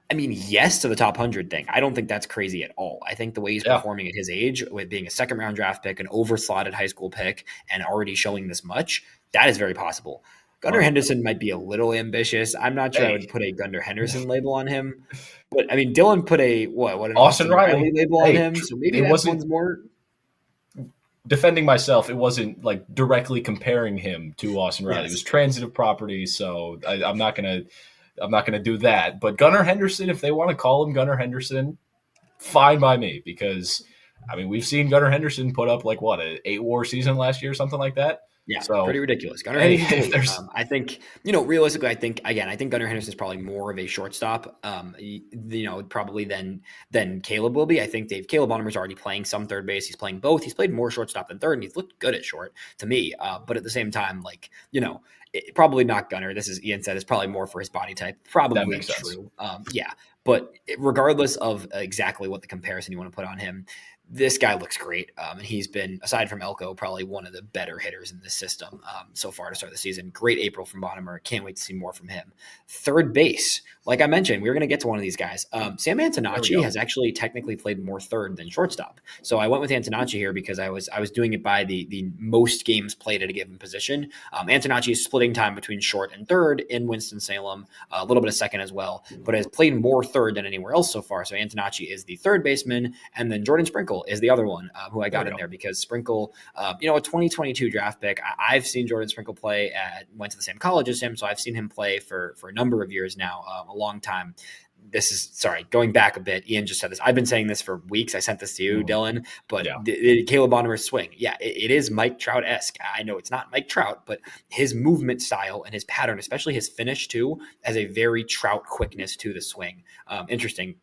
I mean, yes to the top 100 thing. I don't think that's crazy at all. I think the way he's performing at his age, with being a second-round draft pick, an overslotted high school pick, and already showing this much, that is very possible. Gunnar Henderson might be a little ambitious. I'm not sure I would put a Gunnar Henderson label on him. But, I mean, Dylan put an Austin Riley label on him, so maybe that one's more – defending myself, it wasn't like directly comparing him to Austin Riley. It was transitive property, so I'm not gonna do that. But Gunnar Henderson, if they want to call him Gunnar Henderson, fine by me, because I mean we've seen Gunnar Henderson put up like an 8-WAR season last year, something like that. Yeah, so pretty ridiculous. Gunnar Henderson, I think, realistically, I think Gunnar Henderson is probably more of a shortstop, probably than Caleb will be. I think Caleb Bonham is already playing some third base. He's playing both. He's played more shortstop than third, and he's looked good at short to me. But at the same time, probably not Gunnar. This is Ian said. It's probably more for his body type. Probably true. But regardless of exactly what the comparison you want to put on him, this guy looks great. And he's been, aside from Elko, probably one of the better hitters in this system so far to start the season. Great April from Bonham. Can't wait to see more from him. Third base, like I mentioned, we're going to get to one of these guys. Sam Antonacci has actually technically played more third than shortstop. So I went with Antonacci here because I was doing it by the most games played at a given position. Antonacci is splitting time between short and third in Winston-Salem, a little bit of second as well, but has played more third than anywhere else so far. So Antonacci is the third baseman, and then Jordan Sprinkle is the other one who I got in there because Sprinkle, a 2022 draft pick. I've seen Jordan Sprinkle play went to the same college as him, so I've seen him play for a number of years now, a long time. This is, going back a bit. Ian just said this. I've been saying this for weeks. I sent this to you, Dylan, but Caleb Bonham's swing. Yeah, it is Mike Trout-esque. I know it's not Mike Trout, but his movement style and his pattern, especially his finish too, has a very Trout quickness to the swing. Interesting.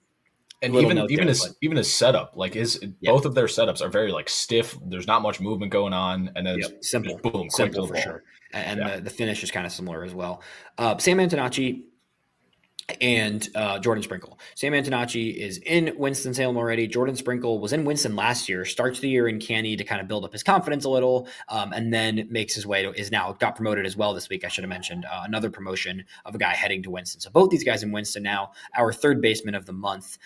And even his setup, both of their setups are very stiff. There's not much movement going on, and then it's simple, boom, simple for sure. And the finish is kind of similar as well. Sam Antonacci, and Jordan Sprinkle. Sam Antonacci is in Winston-Salem already. Jordan Sprinkle was in Winston last year, starts the year in Canny to kind of build up his confidence a little, and then makes his way to, is now got promoted as well this week. I should have mentioned another promotion of a guy heading to Winston. So both these guys in Winston now, our third baseman of the month.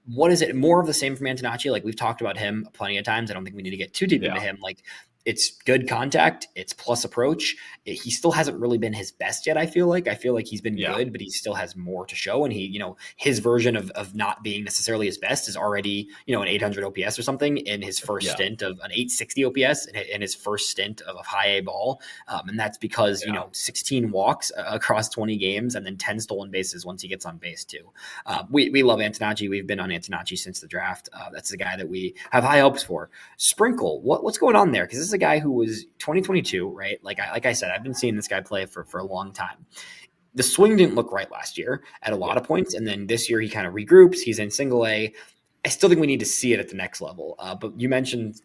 What is it? More of the same from Antonacci? Like we've talked about him plenty of times. I don't think we need to get too deep into Yeah. him. Like it's good contact. It's plus approach. He still hasn't really been his best yet. I feel like he's been Yeah. good, but he still has more to show. And he, his version of not being necessarily his best is already, an 800 OPS or something in his first Yeah. stint of an 860 OPS in his first stint of a high A ball. And that's because, 16 walks across 20 games and then 10 stolen bases once he gets on base too. We love Antonacci. We've been on Antonacci since the draft. That's the guy that we have high hopes for. Sprinkle, what's going on there? Because this is a guy who was 2022, right? Like I said, I've been seeing this guy play for a long time. The swing didn't look right last year at a lot of points, and then this year he kind of regroups. He's in single A. I still think we need to see it at the next level. But you mentioned,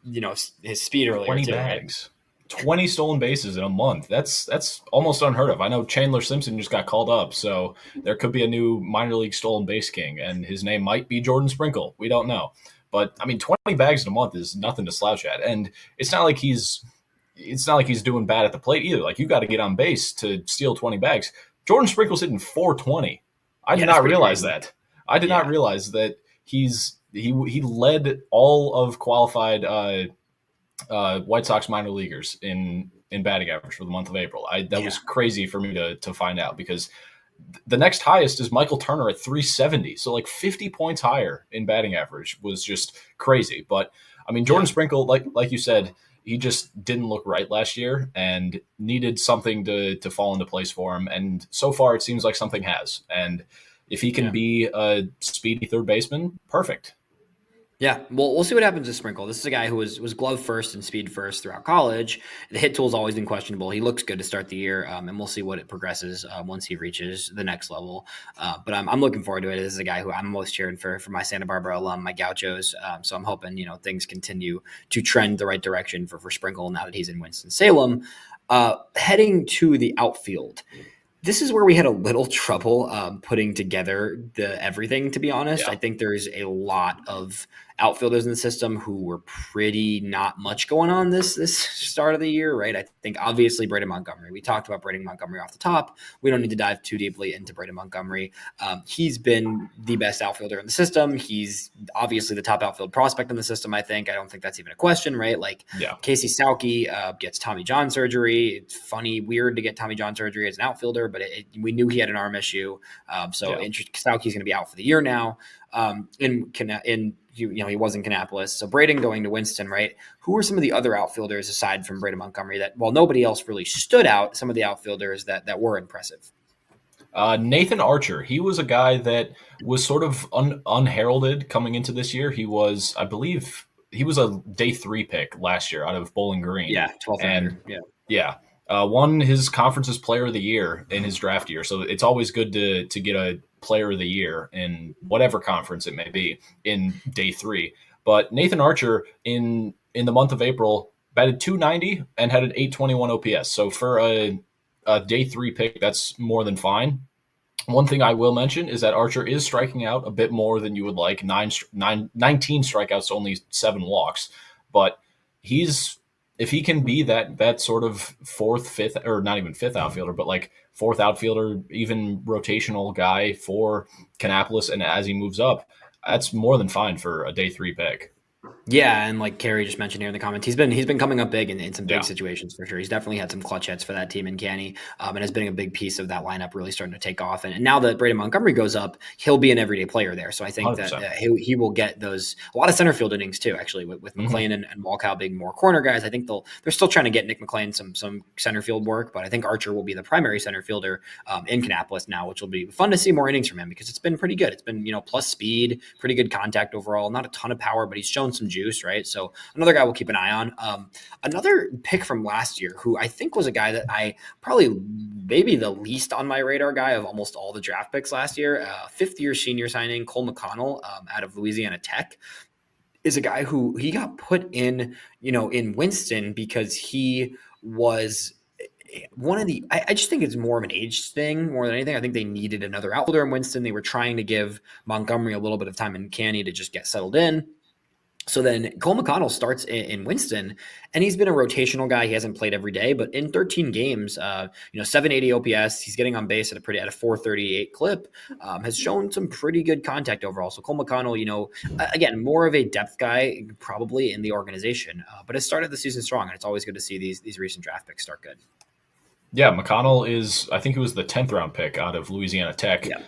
his speed earlier 20 too, bags. Right? 20 stolen bases in a month. That's almost unheard of. I know Chandler Simpson just got called up, so there could be a new minor league stolen base king, and his name might be Jordan Sprinkle. We don't know. But I mean, 20 bags in a month is nothing to slouch at. And it's not like he's doing bad at the plate either. Like you got to get on base to steal 20 bags. Jordan Sprinkle's hitting 420. I did not realize that. I did not realize that he led all of qualified White Sox minor leaguers in batting average for the month of April. That was crazy for me to find out, because the next highest is Michael Turner at 370. So like 50 points higher in batting average was just crazy. But I mean, Jordan Sprinkle, like you said, he just didn't look right last year and needed something to fall into place for him. And so far it seems like something has. And if he can be a speedy third baseman, perfect. Yeah, well, we'll see what happens to Sprinkle. This is a guy who was glove first and speed first throughout college. The hit tool's always been questionable. He looks good to start the year, and we'll see what it progresses once he reaches the next level. But I'm looking forward to it. This is a guy who I'm most cheering for my Santa Barbara alum, my Gauchos. So I'm hoping things continue to trend the right direction for Sprinkle now that he's in Winston-Salem. Heading to the outfield. This is where we had a little trouble putting together everything, to be honest. I think there's a lot of outfielders in the system who were pretty not much going on this start of the year, right? I think obviously Braden Montgomery. We talked about Braden Montgomery off the top. We don't need to dive too deeply into Braden Montgomery. He's been the best outfielder in the system. He's obviously the top outfield prospect in the system, I think. I don't think that's even a question, right? Like Casey Stalkey gets Tommy John surgery. It's funny, weird to get Tommy John surgery as an outfielder, but we knew he had an arm issue. Stalkey's going to be out for the year now. He was in Kannapolis. So Braden going to Winston, right? Who are some of the other outfielders aside from Braden Montgomery that, while nobody else really stood out, some of the outfielders that were impressive? Nathan Archer. He was a guy that was sort of unheralded coming into this year. He was, I believe, he was a day 3 pick last year out of Bowling Green. Yeah, 12th. Won his conference's player of the year in his draft year. So it's always good to get a player of the year in whatever conference it may be in day 3. But Nathan Archer in the month of April batted 290 and had an 821 OPS. So for a day 3 pick, that's more than fine. One thing I will mention is that Archer is striking out a bit more than you would like. 19 strikeouts, only 7 walks. But if he can be that sort of 4th, 5th, or not even 5th outfielder, but like 4th outfielder, even rotational guy for Kannapolis, and as he moves up, that's more than fine for a day 3 pick. Yeah, and like Kerry just mentioned here in the comments, he's been coming up big in some big situations for sure. He's definitely had some clutch hits for that team in Canny, and has been a big piece of that lineup really starting to take off. And now that Braden Montgomery goes up, he'll be an everyday player there. So I think 100%. That he will get a lot of center field innings too, actually, with McLean and Walkow being more corner guys. I think they're still trying to get Nick McLean some center field work, but I think Archer will be the primary center fielder in Kannapolis now, which will be fun to see more innings from him because it's been pretty good. It's been, plus speed, pretty good contact overall, not a ton of power, but he's shown some juice, right? So another guy we'll keep an eye on. Another pick from last year who I think was a guy that I probably maybe the least on my radar guy of almost all the draft picks last year, 5th-year senior signing, Cole McConnell out of Louisiana Tech, is a guy who he got put in Winston because he was I just think it's more of an age thing more than anything. I think they needed another outfielder in Winston. They were trying to give Montgomery a little bit of time in Canny to just get settled in. So then Cole McConnell starts in Winston, and he's been a rotational guy. He hasn't played every day, but in 13 games, 780 OPS, he's getting on base at a 438 clip. Has shown some pretty good contact overall. So Cole McConnell, again, more of a depth guy probably in the organization, but has started the season strong, and it's always good to see these recent draft picks start good. Yeah, McConnell is, I think it was the 10th round pick out of Louisiana Tech. Yeah.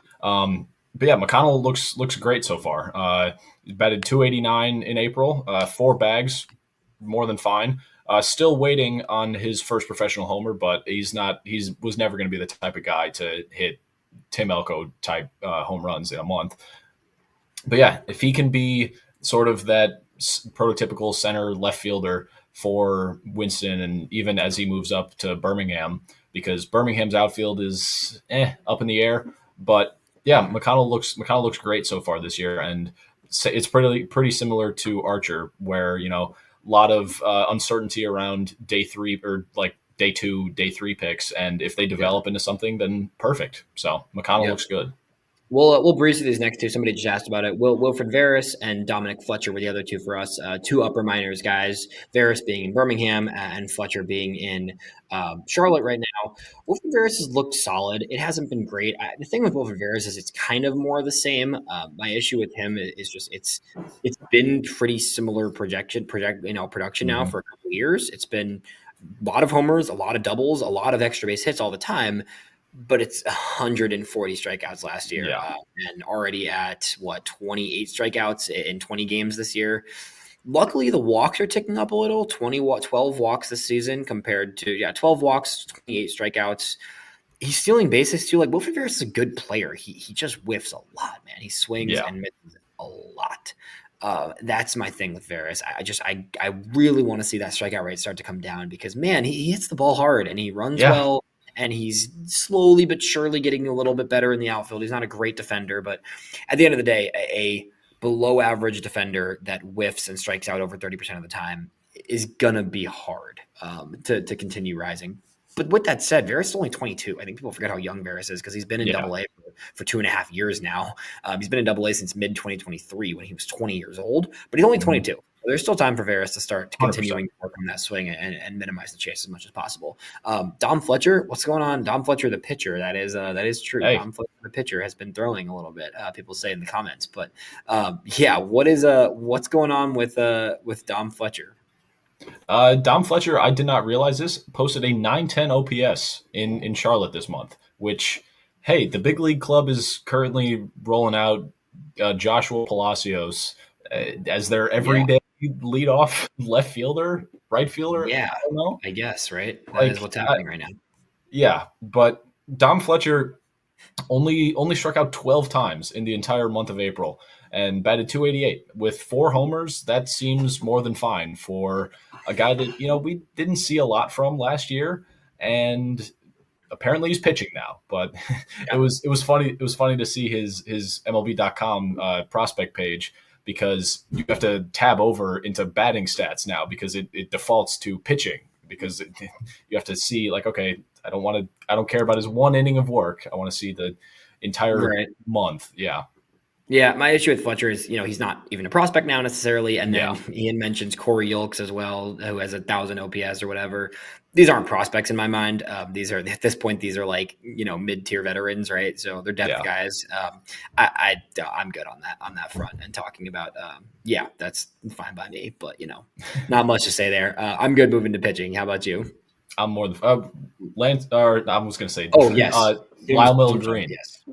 But yeah, McConnell looks great so far. He batted 289 in April, 4 bags, more than fine. Still waiting on his first professional homer, but he was never going to be the type of guy to hit Tim Elko type home runs in a month. But yeah, if he can be sort of that prototypical center left fielder for Winston, and even as he moves up to Birmingham, because Birmingham's outfield is up in the air, but yeah, McConnell looks great so far this year, and it's pretty similar to Archer, where a lot of uncertainty around day 3 or like day 2, day 3 picks, and if they develop into something, then perfect. So McConnell looks good. We'll breeze through these next two. Somebody just asked about it. Wilfred Veras and Dominic Fletcher were the other two for us. Two upper minors guys. Veras being in Birmingham and Fletcher being in Charlotte right now. Wilfred Veras has looked solid. It hasn't been great. The thing with Wilfred Veras is it's kind of more the same. My issue with him is just it's been pretty similar production now for a couple of years. It's been a lot of homers, a lot of doubles, a lot of extra base hits all the time. But it's 140 strikeouts last year, and already at 28 strikeouts in 20 games this year. Luckily, the walks are ticking up a little. 12 walks this season compared to 12 walks, 28 strikeouts. He's stealing bases too. Like Wilfred Veras is a good player. He just whiffs a lot, man. He swings and misses a lot. That's my thing with Veras. I really want to see that strikeout rate start to come down because man, he hits the ball hard and he runs well. And he's slowly but surely getting a little bit better in the outfield. He's not a great defender, but at the end of the day, a below average defender that whiffs and strikes out over 30% of the time is going to be hard to continue rising. But with that said, Veras is only 22. I think people forget how young Veras is because he's been in Double A for 2.5 years now. He's been in Double A since mid-2023 when he was 20 years old, but he's only 22. There's still time for Veras to start continuing to work on that swing and minimize the chase as much as possible. Dom Fletcher, what's going on? Dom Fletcher, the pitcher, that is true. Hey. Dom Fletcher, the pitcher, has been throwing a little bit. People say in the comments, but what's going on with Dom Fletcher? Dom Fletcher, I did not realize this, posted a 910 OPS in Charlotte this month. Which, hey, the big league club is currently rolling out Joshua Palacios as their everyday leadoff left fielder, right fielder. Yeah, I don't know. I guess, right? That is what's happening right now. Yeah, but Dom Fletcher only struck out 12 times in the entire month of April and batted 288 with 4 homers. That seems more than fine for a guy that we didn't see a lot from last year, and apparently he's pitching now. But it was funny. It was funny to see his MLB.com prospect page, because you have to tab over into batting stats now because it defaults to pitching, because you have to see like, okay, I don't care about his 1 inning of work. I want to see the entire month. Yeah. Yeah, my issue with Fletcher is, he's not even a prospect now necessarily. And then Ian mentions Corey Yulks as well, who has 1,000 OPS or whatever. These aren't prospects in my mind. These are, at this point, these are like, mid-tier veterans, right? So they're depth guys. I'm good on that front. And talking about, that's fine by me. But, not much to say there. I'm good moving to pitching. How about you? I'm more than Lance, or I was going to say, Lyle Miller Green. Yes.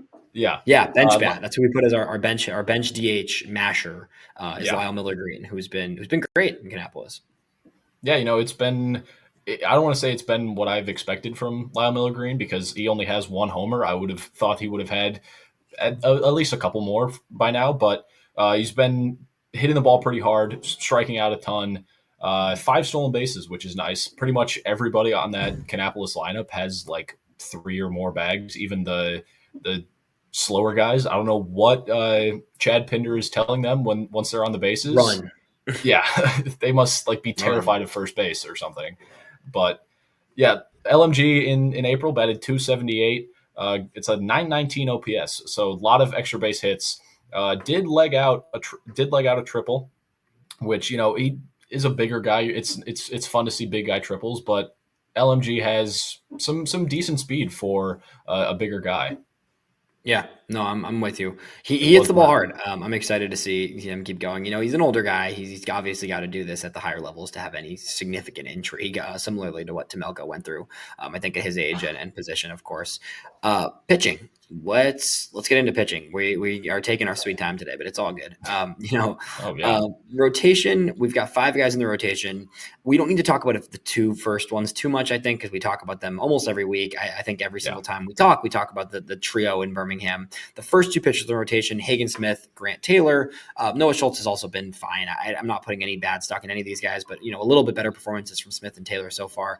Yeah, bench bat. That's who we put as our bench DH masher is Lyle Miller Green, who's been great in Kannapolis. Yeah, it's been. I don't want to say it's been what I've expected from Lyle Miller Green, because he only has 1 homer. I would have thought he would have had at least a couple more by now, but he's been hitting the ball pretty hard, striking out a ton. 5 stolen bases, which is nice. Pretty much everybody on that Kannapolis lineup has like 3 or more bags, even the slower guys. I don't know what Chad Pinder is telling them once they're on the bases. Run. Yeah, they must like be terrified of first base or something. But yeah, LMG in April batted 278. It's a 919 OPS, so a lot of extra base hits. Did leg out a triple, which he is a bigger guy. It's fun to see big guy triples, but LMG has some decent speed for a bigger guy. Yeah, no, I'm with you. It He hits was the ball worth hard. it. I'm excited to see him keep going. He's an older guy. He's obviously got to do this at the higher levels to have any significant intrigue. Similarly to what Tamelka went through. I think at his age and position, of course. Pitching. Let's get into pitching. We are taking our sweet time today, but it's all good. Oh yeah. Rotation. We've got 5 guys in the rotation. We don't need to talk about the 2 first ones too much, I think, because we talk about them almost every week. I think every single time we talk about the trio in Birmingham. The first 2 pitchers in the rotation, Hagen Smith, Grant Taylor. Noah Schultz has also been fine. I'm not putting any bad stock in any of these guys, but a little bit better performances from Smith and Taylor so far.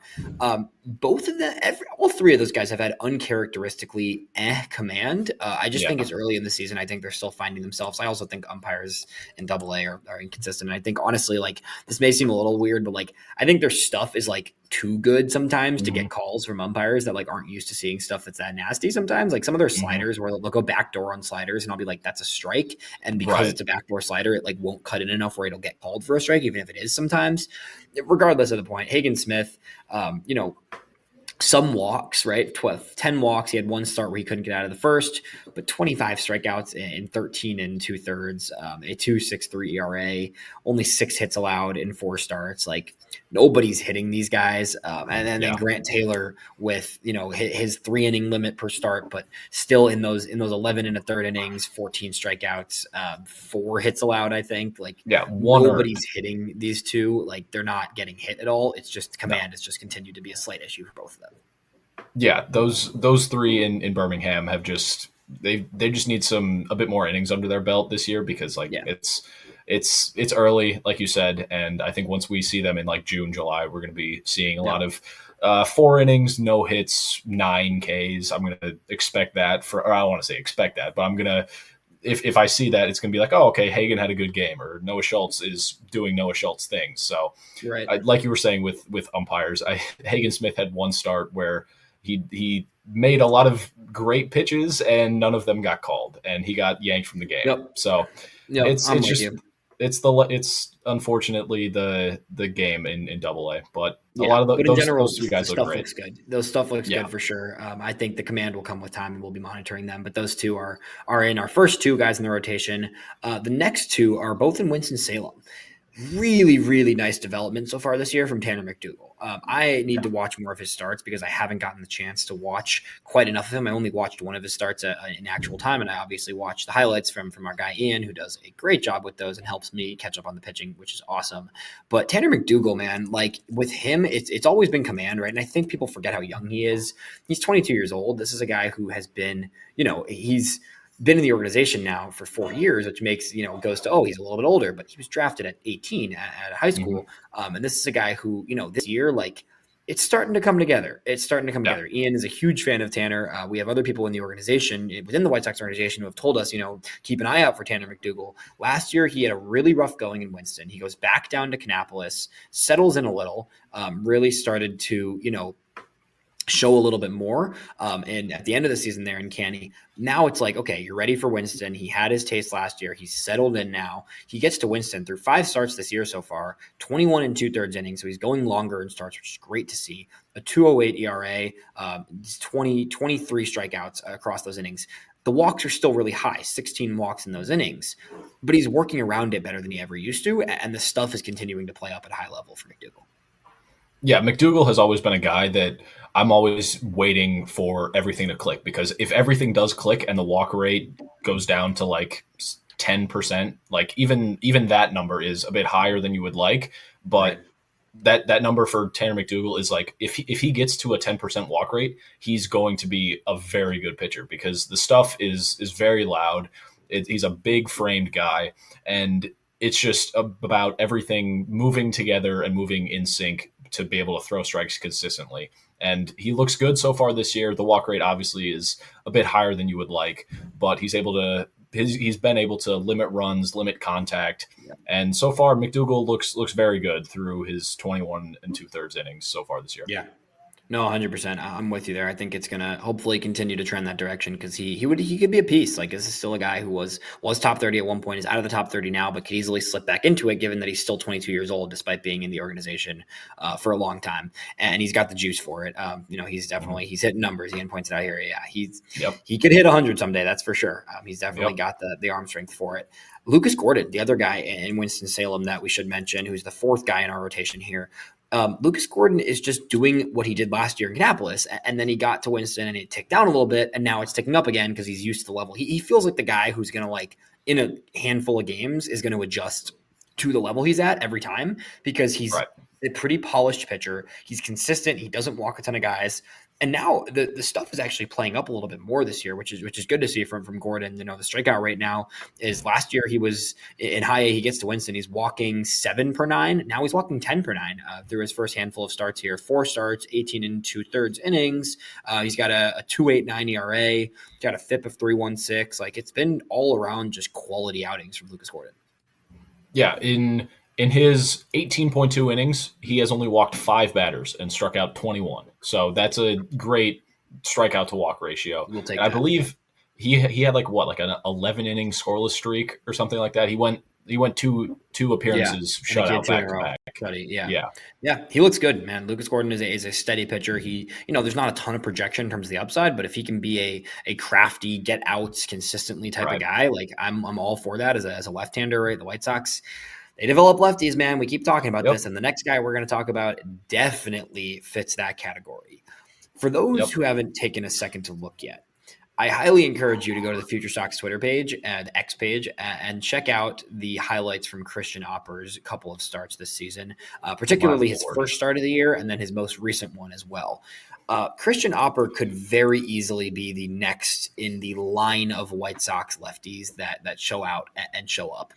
Both of them, all 3 of those guys have had uncharacteristically command. I just think it's early in the season. I think they're still finding themselves. I also think umpires in AA are inconsistent. And I think honestly, this may seem a little weird, but I think their stuff is too good sometimes to get calls from umpires that aren't used to seeing stuff that's that nasty sometimes. Some of their sliders where they'll go backdoor on sliders and I'll be like, that's a strike. And because it's a backdoor slider, it won't cut in enough where it'll get called for a strike, even if it is sometimes. Regardless of the point, Hagen Smith, some walks, right? 10 walks. He had 1 start where he couldn't get out of the first, but 25 strikeouts in 13 and 2/3, a 2.63 ERA, only 6 hits allowed in 4 starts. Nobody's hitting these guys. And then Grant Taylor with, his 3 inning limit per start, but still in those 11 and a third innings, 14 strikeouts, 4 hits allowed, I think. Nobody's hitting these 2. They're not getting hit at all. It's just command has just continued to be a slight issue for both of them. Yeah, those 3 in Birmingham have just they just need a bit more innings under their belt this year because it's early, like you said, and I think once we see them in June, July, we're going to be seeing a lot of 4 innings, no hits, 9 Ks. I'm going to expect that or I don't want to say expect that, but I'm going to if I see that, it's going to be like, oh, okay, Hagen had a good game, or Noah Schultz is doing Noah Schultz things. So, like you were saying with umpires, Hagen Smith had 1 start where he made a lot of great pitches and none of them got called, and he got yanked from the game. So it's unfortunately the game in AA, but a lot of those 3 guys look great. Looks good. Those stuff looks good for sure. I think the command will come with time, and we'll be monitoring them. But those 2 are in our first 2 guys in the rotation. The next 2 are both in Winston-Salem. Really, really nice development so far this year from Tanner McDougal. I need to watch more of his starts because I haven't gotten the chance to watch quite enough of him. I only watched one of his starts in actual time, and I obviously watched the highlights from our guy Ian, who does a great job with those and helps me catch up on the pitching, which is awesome. But Tanner McDougal, man, with him, it's always been command, right? And I think people forget how young he is. He's 22 years old. This is a guy who has been, he's been in the organization now for 4 years, which makes, goes to, he's a little bit older, but he was drafted at 18 at high school. And this is a guy who, this year, it's starting to come together. Together. Ian is a huge fan of Tanner. We have other people in the organization, within the White Sox organization, who have told us, keep an eye out for Tanner McDougal. Last year, he had a really rough going in Winston. He goes back down to Kannapolis, settles in a little, really started to, show a little bit more. And at the end of the season there in Canny, now it's okay, you're ready for Winston. He had his taste last year. He's settled in now. He gets to Winston through 5 starts this year so far, 21 and 2/3 innings. So he's going longer in starts, which is great to see. A 2.08 ERA, 23 strikeouts across those innings. The walks are still really high, 16 walks in those innings, but he's working around it better than he ever used to. And the stuff is continuing to play up at a high level for McDougal. Yeah, McDougal has always been a guy that I'm always waiting for everything to click, because if everything does click and the walk rate goes down to 10%, even that number is a bit higher than you would like, but that number for Tanner McDougal is if he gets to a 10% walk rate, he's going to be a very good pitcher, because the stuff is very loud. He's a big framed guy, and it's just about everything moving together and moving in sync to be able to throw strikes consistently. And he looks good so far this year. The walk rate obviously is a bit higher than you would like, but he's been able to limit runs, limit contact. And so far McDougal looks very good through his 21 and 2/3 innings so far this year. Yeah. No, 100%. I'm with you there. I think it's gonna hopefully continue to trend that direction because he could be a piece. Like this is still a guy who was top 30 at one point, is out of the top 30 now, but could easily slip back into it given that he's still 22 years old despite being in the organization for a long time, and he's got the juice for it. He's Mhm. definitely he's hitting numbers. Ian pointed out here. Yeah, Yep. he could hit 100 someday. That's for sure. He's definitely Yep. got the arm strength for it. Lucas Gordon, the other guy in Winston Salem that we should mention, who's the fourth guy in our rotation here. Lucas Gordon is just doing what he did last year in Kannapolis, and then he got to Winston and it ticked down a little bit, and now it's ticking up again because he's used to the level. He feels like the guy who's going to like in a handful of games is going to adjust to the level he's at every time because he's Right. a pretty polished pitcher. He's consistent. He doesn't walk a ton of guys. And now the stuff is actually playing up a little bit more this year, which is good to see from Gordon. The strikeout rate now is last year he was in high A. He gets to Winston. He's walking 7 per 9. Now he's walking 10 per 9 through his first handful of starts here. 4 starts, 18 and 2/3 innings. He's got a 2.89 ERA. Got a FIP of 3.16. Like it's been all around just quality outings from Lucas Gordon. Yeah, in his 18.2 innings, he has only walked 5 batters and struck out 21. So that's a great strikeout to walk ratio. We'll And take I that. believe he had like what, like an 11 inning scoreless streak or something like that. He went two Yeah, appearances I think he had shutout two in back a to row. back. Buddy, yeah. Yeah. Yeah, he looks good, man. Lucas Gordon is a steady pitcher. There's not a ton of projection in terms of the upside, but if he can be a crafty, get outs consistently type of Right. guy, like I'm all for that as a left-hander, right? The White Sox, they develop lefties, man. We keep talking about this, Yep. and the next guy we're going to talk about definitely fits that category. For those Yep. who haven't taken a second to look yet, I highly encourage you to go to the FutureSox Twitter page and X page and check out the highlights from Christian Opper's couple of starts this season, My particularly his lord. first start of the year and then his most recent one as well. Christian Opper could very easily be the next in the line of White Sox lefties that show out and show up.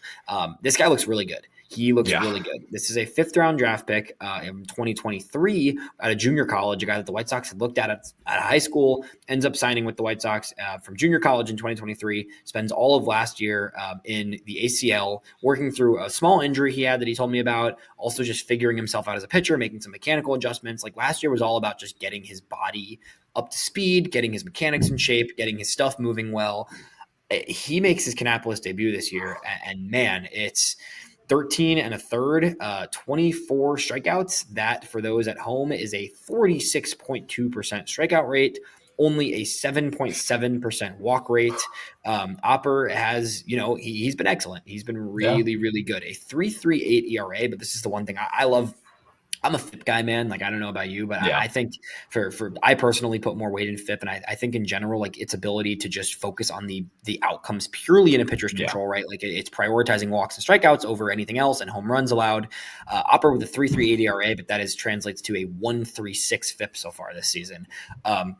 This guy looks really good. He looks Yeah. really good. This is a fifth-round draft pick in 2023 at a junior college, a guy that the White Sox had looked at high school, ends up signing with the White Sox from junior college in 2023, spends all of last year in the ACL, working through a small injury he had that he told me about, also just figuring himself out as a pitcher, making some mechanical adjustments. Like last year was all about just getting his body up to speed, getting his mechanics in shape, getting his stuff moving well. He makes his Kannapolis debut this year, and man, it's 13 and a third, 24 strikeouts. That, for those at home, is a 46.2% strikeout rate, only a 7.7% walk rate. Opper has, he's been excellent. He's been Yeah. really, really good. A 3.38 ERA, but this is the one thing I love. I'm a FIP guy, man. Like I don't know about you, but Yeah. I think for I personally put more weight in FIP, and I think in general, like its ability to just focus on the outcomes purely in a pitcher's Yeah. control, right? Like it's prioritizing walks and strikeouts over anything else, and home runs allowed. Opper with a 3.38 ERA, but that translates to a 1.36 FIP so far this season. Um,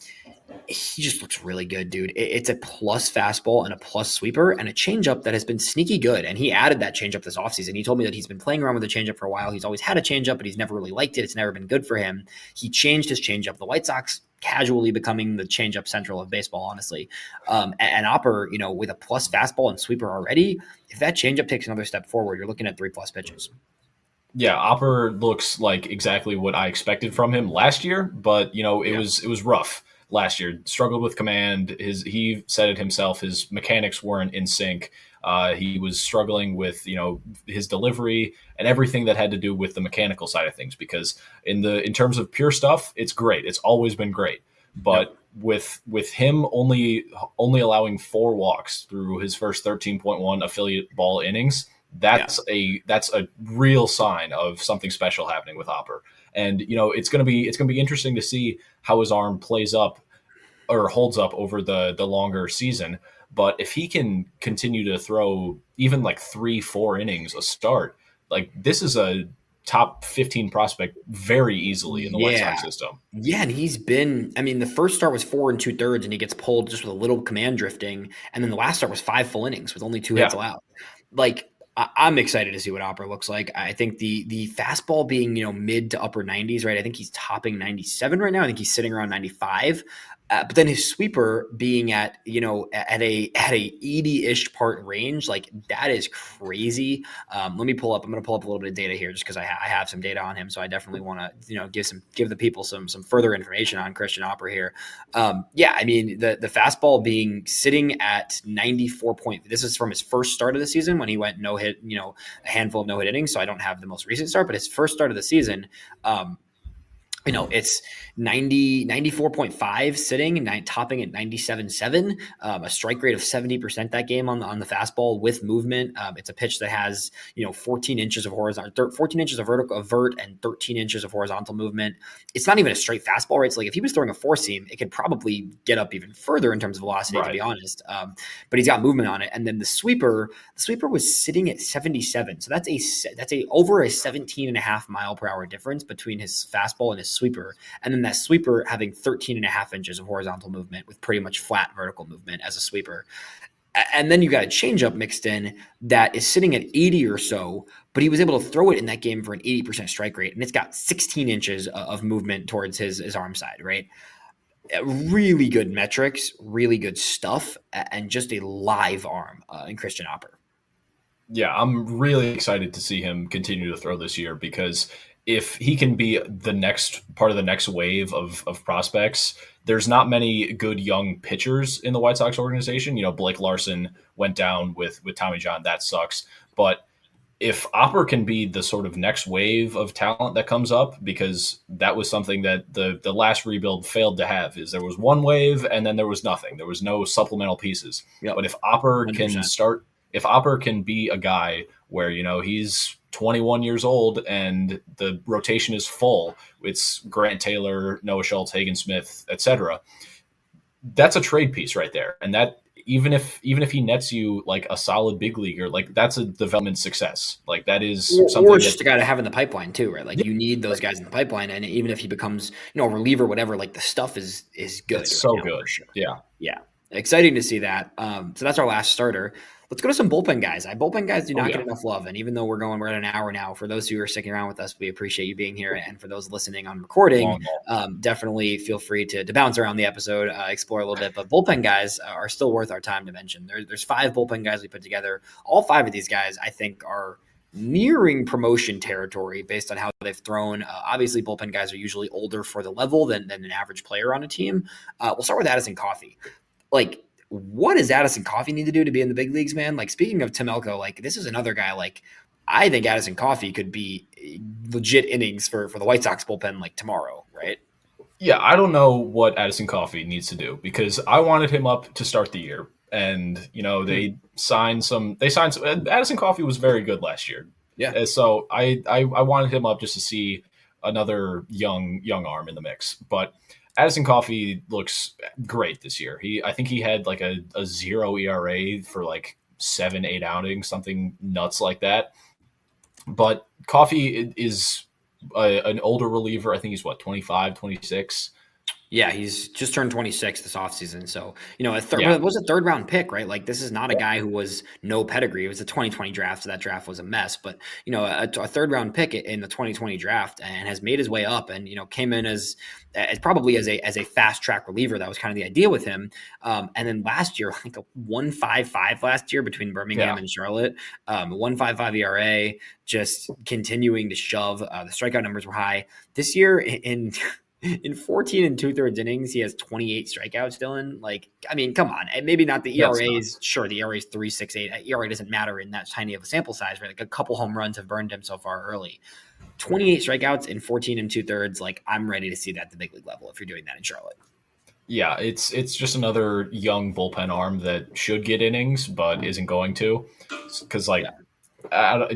he just looks really good, dude. It's a plus fastball and a plus sweeper and a changeup that has been sneaky good. And he added that changeup this offseason. He told me that he's been playing around with the changeup for a while. He's always had a changeup, but he's never really liked it. It's never been good for him. He changed his changeup. The White Sox casually becoming the changeup central of baseball, honestly. And Opper, with a plus fastball and sweeper already, if that changeup takes another step forward, you're looking at 3+ pitches. Yeah, Opper looks like exactly what I expected from him last year, but it Yeah. was rough last year. Struggled with command. He said it himself. His mechanics weren't in sync. He was struggling with his delivery and everything that had to do with the mechanical side of things. Because in terms of pure stuff, it's great. It's always been great. Yep. But with him only allowing 4 walks through his first 13.1 affiliate ball innings, Yeah. that's a real sign of something special happening with Hopper. And it's gonna be interesting to see how his arm plays up or holds up over the longer season. But if he can continue to throw even like 3-4 innings a start, like this is a top 15 prospect very easily in the White Yeah. Sox system. Yeah, and the first start was 4 2/3, and he gets pulled just with a little command drifting. And then the last start was 5 full innings with only 2 hits Yeah. allowed. Like, I'm excited to see what Opera looks like. I think the fastball being, mid to upper 90s, right? I think he's topping 97 right now. I think he's sitting around 95. But then his sweeper being at, at a 80-ish part range, like that is crazy. I'm going to pull up a little bit of data here just because I have some data on him. So I definitely want to, give the people some further information on Christian Opper here. I mean, the fastball being sitting at 94 point. This is from his first start of the season when he went no hit, a handful of no hit innings. So I don't have the most recent start, but his first start of the season, it's 94.5 sitting, topping at 97.7, a strike rate of 70% that game on the fastball with movement. It's a pitch that has, 14 inches of horizontal, 14 inches of vertical vert and 13 inches of horizontal movement. It's not even a straight fastball, right? It's like if he was throwing a four seam, it could probably get up even further in terms of velocity, to be honest. But he's got movement on it. And then the sweeper was sitting at 77. So that's a over a 17.5 mph difference between his fastball and his sweeper. And then that sweeper having 13.5 inches of horizontal movement with pretty much flat vertical movement as a sweeper. And then you got a changeup mixed in that is sitting at 80 or so, but he was able to throw it in that game for an 80% strike rate. And it's got 16 inches of movement towards his arm side, right? Really good metrics, really good stuff, and just a live arm in Christian Opper. Yeah, I'm really excited to see him continue to throw this year because if he can be the next part of the next wave of prospects, there's not many good young pitchers in the White Sox organization. Blake Larson went down with Tommy John. That sucks. But if Opper can be the sort of next wave of talent that comes up, because that was something that the last rebuild failed to have, is there was one wave and then there was nothing. There was no supplemental pieces. Yep. But if Opper 100%. If Opper can be a guy where, he's 21 years old and the rotation is full, it's Grant Taylor, Noah Schultz, Hagen Smith, etc. That's a trade piece right there. And that even if he nets you like a solid big leaguer, like that's a development success. Like that is something. Or just a guy to have in the pipeline too, right? Like you need those guys in the pipeline, and even if he becomes, a reliever, whatever, like the stuff is good. It's so good. For sure. Yeah. Exciting to see that. So that's our last starter. Let's go to some bullpen guys. Bullpen guys do not get enough love. And even though we're at an hour now, for those who are sticking around with us, we appreciate you being here. And for those listening on recording, definitely feel free to bounce around the episode, explore a little bit. But bullpen guys are still worth our time to mention. There's 5 bullpen guys we put together. All 5 of these guys, I think, are nearing promotion territory based on how they've thrown. Obviously, bullpen guys are usually older for the level than an average player on a team. We'll start with Addison Coffey. Like, what does Addison Coffey need to do to be in the big leagues, man? Like, speaking of Tim Elko, like, this is another guy, like, I think Addison Coffey could be legit innings for the White Sox bullpen, like, tomorrow, right? Yeah, I don't know what Addison Coffey needs to do because I wanted him up to start the year. And, they signed some. Addison Coffey was very good last year. Yeah. And so I wanted him up just to see another young arm in the mix. But Addison Coffey looks great this year. I think he had like a 0 ERA for like 7-8 outings, something nuts like that. But Coffey is an older reliever. I think he's 25, 26. Yeah, he's just turned 26 this offseason. So, it was a 3rd round pick, right? Like, this is not a guy who was no pedigree. It was a 2020 draft, so that draft was a mess. But, a 3rd round pick in the 2020 draft and has made his way up and, came in as probably as a fast track reliever. That was kind of the idea with him. And then last year, like a 1.55 last year between Birmingham and Charlotte, 1.55 ERA, just continuing to shove. The strikeout numbers were high. This year in 14 2/3 innings, he has 28 strikeouts, Dylan. Like, I mean, come on. And maybe not the ERAs. Sure, the ERA is 3.68. ERA doesn't matter in that tiny of a sample size, right? Like a couple home runs have burned him so far early. 28 strikeouts in 14 2/3. Like, I'm ready to see that at the big league level if you're doing that in Charlotte. Yeah, it's just another young bullpen arm that should get innings, but isn't going to. Because,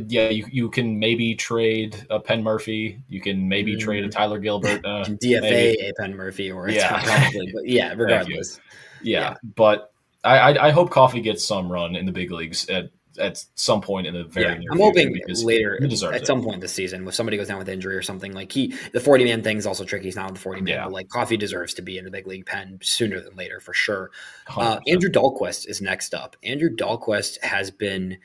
you can maybe trade a Penn Murphy. You can maybe trade a Tyler Gilbert. DFA maybe. A Penn Murphy, or it's not probably. But yeah, regardless. Yeah, but I hope Coffey gets some run in the big leagues at some point in the very near I'm future. hoping Because later at some point this season, if somebody goes down with injury or something, like the 40-man thing is also tricky. He's not on the 40-man, but like Coffey deserves to be in the big league pen sooner than later for sure. Andrew Dahlquist is next up. Andrew Dahlquist has been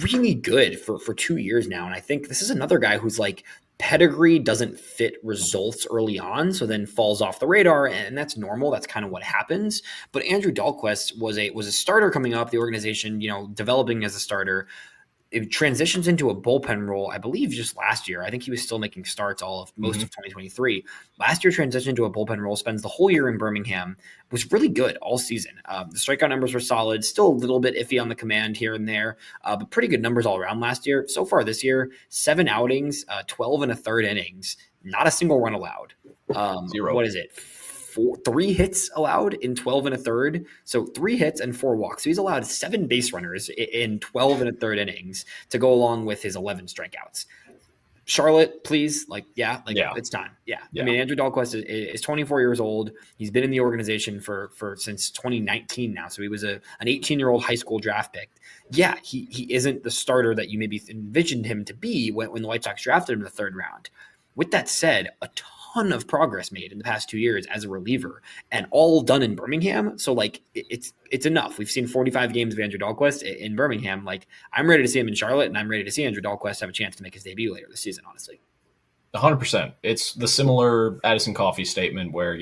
really good for 2 years now. And I think this is another guy who's like pedigree doesn't fit results early on, so then falls off the radar, and that's normal. That's kind of what happens. But Andrew Dahlquist was a starter coming up. The organization, developing as a starter, it transitions into a bullpen role, I believe, just last year. I think he was still making starts most of 2023. Last year, transitioned to a bullpen role, spends the whole year in Birmingham, was really good all season. The strikeout numbers were solid, still a little bit iffy on the command here and there, but pretty good numbers all around last year. So far this year, 7 outings, 12 and a third innings, not a single run allowed. Zero. What is it? 3 hits allowed in 12 and a third. So 3 hits and 4 walks. So he's allowed 7 base runners in 12 and a third innings to go along with his 11 strikeouts. Charlotte, please, it's time. Yeah. I mean, Andrew Dahlquist is 24 years old. He's been in the organization for since 2019 now. So he was an 18-year-old high school draft pick. Yeah, he isn't the starter that you maybe envisioned him to be when the White Sox drafted him in the 3rd round. With that said, a ton of progress made in the past 2 years as a reliever, and all done in Birmingham. So it's enough. We've seen 45 games of Andrew Dahlquist in Birmingham. I'm ready to see him in Charlotte, and I'm ready to see Andrew Dahlquist have a chance to make his debut later this season, honestly. 100%. It's the similar Addison Coffey statement where,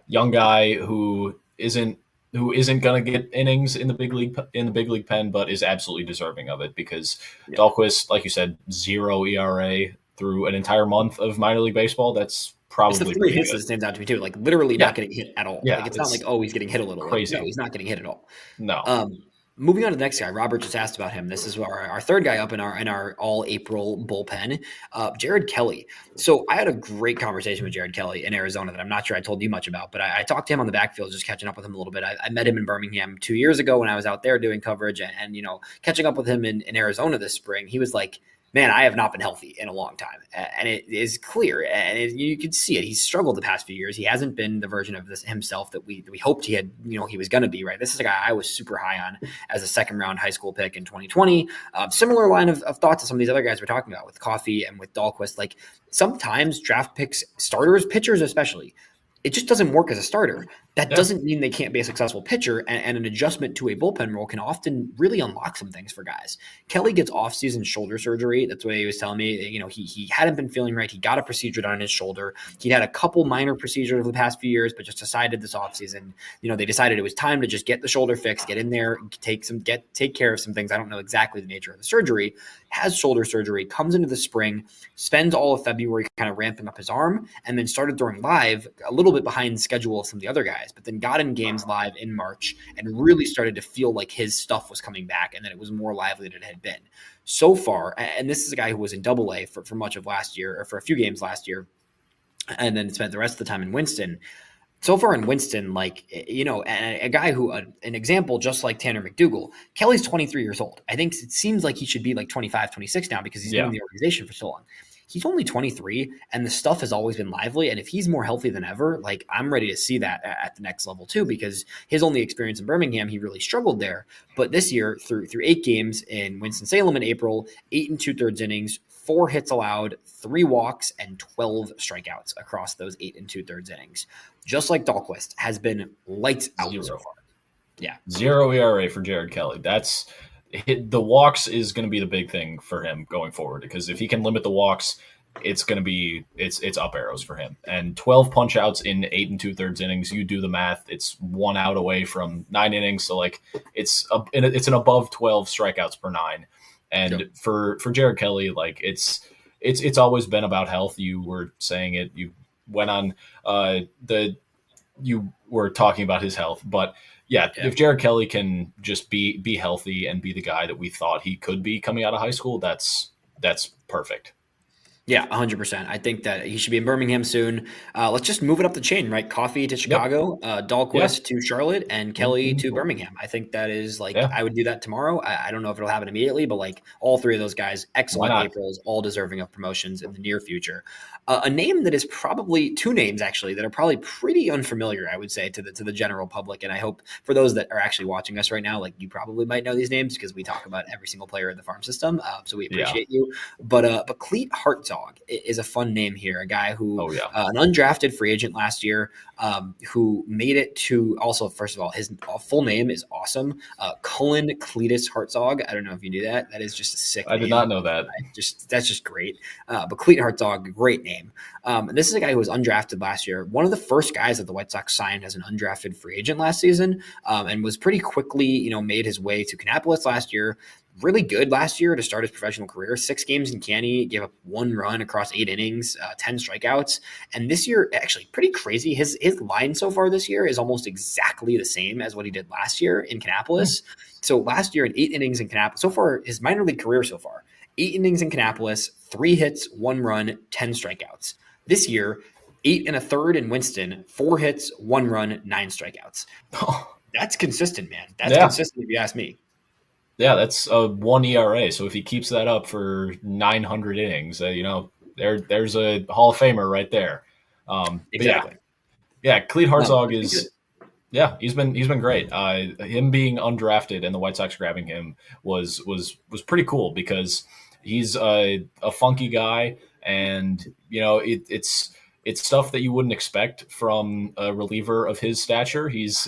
young guy who isn't going to get innings in the big league pen, but is absolutely deserving of it because Dahlquist, like you said, 0 ERA through an entire month of minor league baseball. That's probably it's the 3 hits that stands out to me too. Literally not getting hit at all. Yeah, it's not he's getting hit a little. Crazy. No, he's not getting hit at all. No. Moving on to the next guy, Robert just asked about him. This is our 3rd guy up in our all April bullpen, Jared Kelly. So I had a great conversation with Jared Kelly in Arizona that I'm not sure I told you much about, but I talked to him on the backfield, just catching up with him a little bit. I met him in Birmingham 2 years ago when I was out there doing coverage, and catching up with him in Arizona this spring. He was like, man, I have not been healthy in a long time. And it is clear, and you can see it. He's struggled the past few years. He hasn't been the version of this himself that we hoped he had, he was going to be, right? This is a guy I was super high on as a 2nd round high school pick in 2020. Similar line of thought to some of these other guys we're talking about with Coffey and with Dahlquist. Sometimes draft picks, starters, pitchers especially, it just doesn't work as a starter. That doesn't mean they can't be a successful pitcher, and an adjustment to a bullpen role can often really unlock some things for guys. Kelly gets off-season shoulder surgery. That's what he was telling me. He hadn't been feeling right. He got a procedure done on his shoulder. He'd had a couple minor procedures over the past few years, but just decided this off-season, they decided it was time to just get the shoulder fixed, get in there, take care of some things. I don't know exactly the nature of the surgery. Has shoulder surgery, comes into the spring, spends all of February kind of ramping up his arm, and then started throwing live a little bit behind schedule of some of the other guys, but then got in games live in March and really started to feel like his stuff was coming back and that it was more lively than it had been. So far, and this is a guy who was in Double-A for much of last year, or for a few games last year, and then spent the rest of the time in Winston. So far in Winston, a guy who, an example just like Tanner McDougal, Kelly's 23 years old. I think it seems like he should be 25, 26 now because he's been in the organization for so long. He's only 23, and the stuff has always been lively. And if he's more healthy than ever, I'm ready to see that at the next level too, because his only experience in Birmingham, he really struggled there. But this year, through 8 games in Winston-Salem in April, 8 2/3 innings, 4 hits allowed, 3 walks, and 12 strikeouts across those 8 2/3 innings. Just like Dahlquist, has been lights out so far. Yeah. 0 ERA for Jared Kelly. The walks is going to be the big thing for him going forward, because if he can limit the walks, it's going to be it's up arrows for him. And 12 punch outs in 8 2/3 innings, you do the math, it's 1 out away from 9 innings. So it's an above 12 strikeouts per 9. And for Jared Kelly, it's always been about health. You were saying it. You went on you were talking about his health, but if Jared Kelly can just be healthy and be the guy that we thought he could be coming out of high school, that's perfect. Yeah, 100%. I think that he should be in Birmingham soon. Let's just move it up the chain, right? Coffey to Chicago, Dahlquist to Charlotte, and Kelly to Birmingham. I think that is I would do that tomorrow. I don't know if it'll happen immediately, but all 3 of those guys, excellent Aprils, all deserving of promotions in the near future. A name that is probably 2 names actually that are probably pretty unfamiliar, I would say, to the general public. And I hope for those that are actually watching us right now, you probably might know these names because we talk about every single player in the farm system. So we appreciate you. But Cleat Hartzell Hartzog is a fun name here. A guy who, Oh yeah. an undrafted free agent last year, who made it to, also, first of all, his full name is awesome. Cullen Cletus Hartzog. I don't know if you knew that. That is just a sick I did name. not know that. That's just great. But Cleet Hartzog, great name. And this is a guy who was undrafted last year. One of the first guys that the White Sox signed as an undrafted free agent last season, and was pretty quickly, made his way to Kannapolis last year. Really good last year to start his professional career. 6 games in Canny, gave up 1 run across 8 innings, 10 strikeouts. And this year, actually pretty crazy. His line so far this year is almost exactly the same as what he did last year in Kannapolis. So last year in 8 innings in Kannapolis, so far, his minor league career so far, 8 innings in Kannapolis, 3 hits, 1 run, 10 strikeouts. This year, 8 1/3 in Winston, 4 hits, 1 run, 9 strikeouts. That's consistent, man. That's consistent if you ask me. Yeah, that's a 1 ERA. So if he keeps that up for 900 innings, there's a Hall of Famer right there. Exactly. Yeah, Cleet Hartzog That's is. Yeah, he's been great. Him being undrafted and the White Sox grabbing him was pretty cool because he's a funky guy, and it's stuff that you wouldn't expect from a reliever of his stature. He's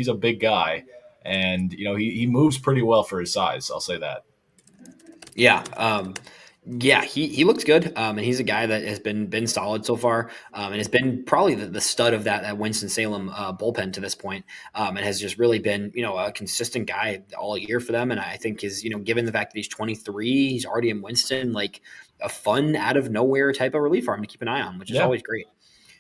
a big guy, and he moves pretty well for his size. I'll say that. Yeah. Yeah, he looks good, and he's a guy that has been solid so far, and has been probably the stud of that Winston-Salem bullpen to this point, and has just really been a consistent guy all year for them. And I think is given the fact that he's 23, he's already in Winston, like a fun out of nowhere type of relief arm to keep an eye on, which is always great.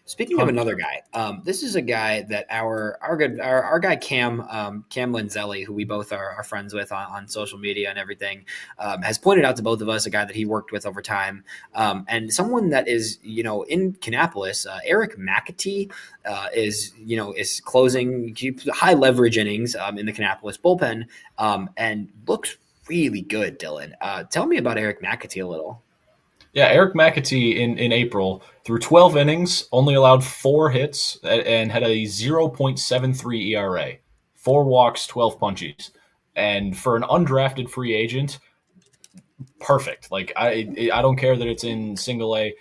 Speaking of another guy, this is a guy that our guy Cam Lenzelli, who we both are friends with on social media and everything, has pointed out to both of us, a guy that he worked with over time, and someone that is in Kannapolis, Eric McAtee, is closing high leverage innings in the Kannapolis bullpen, and looks really good. Dylan, tell me about Eric McAtee a little. Yeah, Eric McAtee in April through 12 innings, only allowed 4 hits and had a 0.73 ERA, 4 walks, 12 punchies, and for an undrafted free agent, perfect. Like I don't care that it's in single A.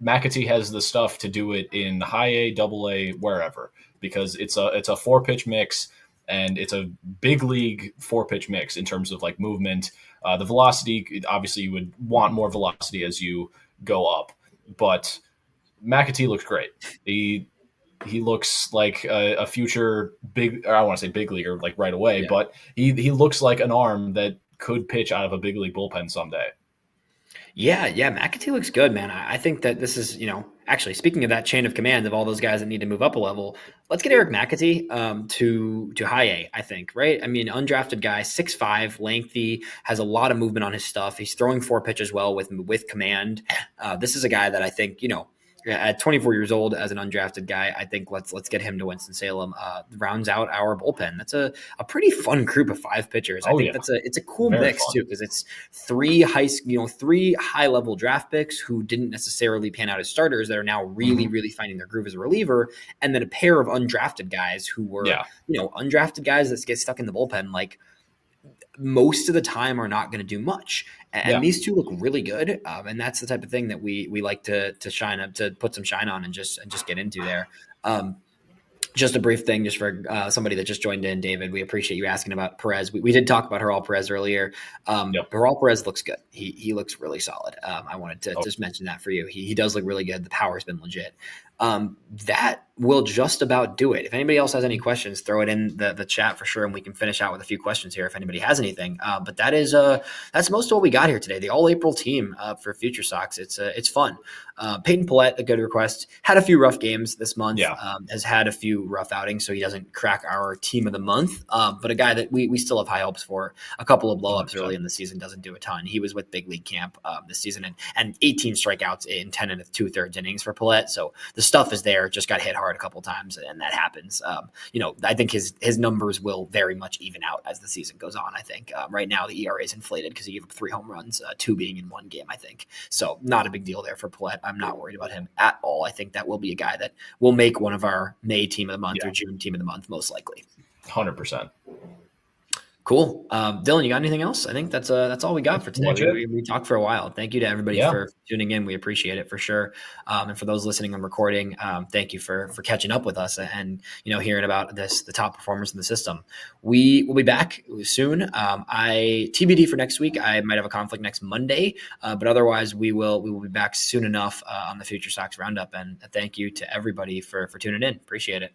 McAtee has the stuff to do it in high A, double A, wherever, because it's a 4-pitch mix, and it's a big league 4-pitch mix in terms of like movement. The velocity, obviously, you would want more velocity as you go up, but McAtee looks great. He looks like a future big, or I want to say big leaguer, like right away, but he looks like an arm that could pitch out of a big league bullpen someday. Yeah, McAtee looks good, man. I think that this is, actually speaking of that chain of command of all those guys that need to move up a level, let's get Eric McAtee to high A, I think, right? I mean, undrafted guy, 6'5", lengthy, has a lot of movement on his stuff. He's throwing 4 pitches well with command. This is a guy that I think, at 24 years old as an undrafted guy, I think let's get him to Winston-Salem. Rounds out our bullpen. That's a pretty fun group of 5 pitchers. I think it's a cool Very mix fun. too, because it's 3 high level draft picks who didn't necessarily pan out as starters that are now really finding their groove as a reliever, and then a pair of undrafted guys who were undrafted guys that get stuck in the bullpen like most of the time are not going to do much. And these two look really good. And that's the type of thing that we like to shine up, to put some shine on and just get into there. Just a brief thing, just for somebody that just joined in, David. We appreciate you asking about Perez. We did talk about Gerald Perez earlier. Gerald Perez looks good. He looks really solid. I wanted to just mention that for you. He does look really good. The power's been legit. That will just about do it. If anybody else has any questions, throw it in the chat for sure, and we can finish out with a few questions here if anybody has anything. But that's most of what we got here today. The All April team for FutureSox. It's fun. Peyton Pallette, a good request, had a few rough games this month. Has had a few rough outings, so he doesn't crack our team of the month. But a guy that we still have high hopes for. A couple of blowups early in the season, doesn't do a ton. He was with big league camp this season and 18 strikeouts in 10 2/3 innings for Pallette. So the stuff is there. Just got hit hard a couple times, and that happens. I think his numbers will very much even out as the season goes on. I think right now the ERA is inflated because he gave up 3 home runs, 2 being in 1 game. I think so. Not a big deal there for Pallette. I'm not worried about him at all. I think that will be a guy that will make one of our May team of the month or June team of the month most likely. 100%. Cool. Dylan, you got anything else? I think that's all we got That's for pretty today. much it. We talked for a while. Thank you to everybody Yeah. for tuning in. We appreciate it for sure. And for those listening and recording, thank you for catching up with us and hearing about the top performers in the system. We will be back soon. I TBD for next week. I might have a conflict next Monday, but otherwise we will be back soon enough on the FutureSox Roundup. And thank you to everybody for tuning in. Appreciate it.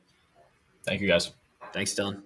Thank you, guys. Thanks, Dylan.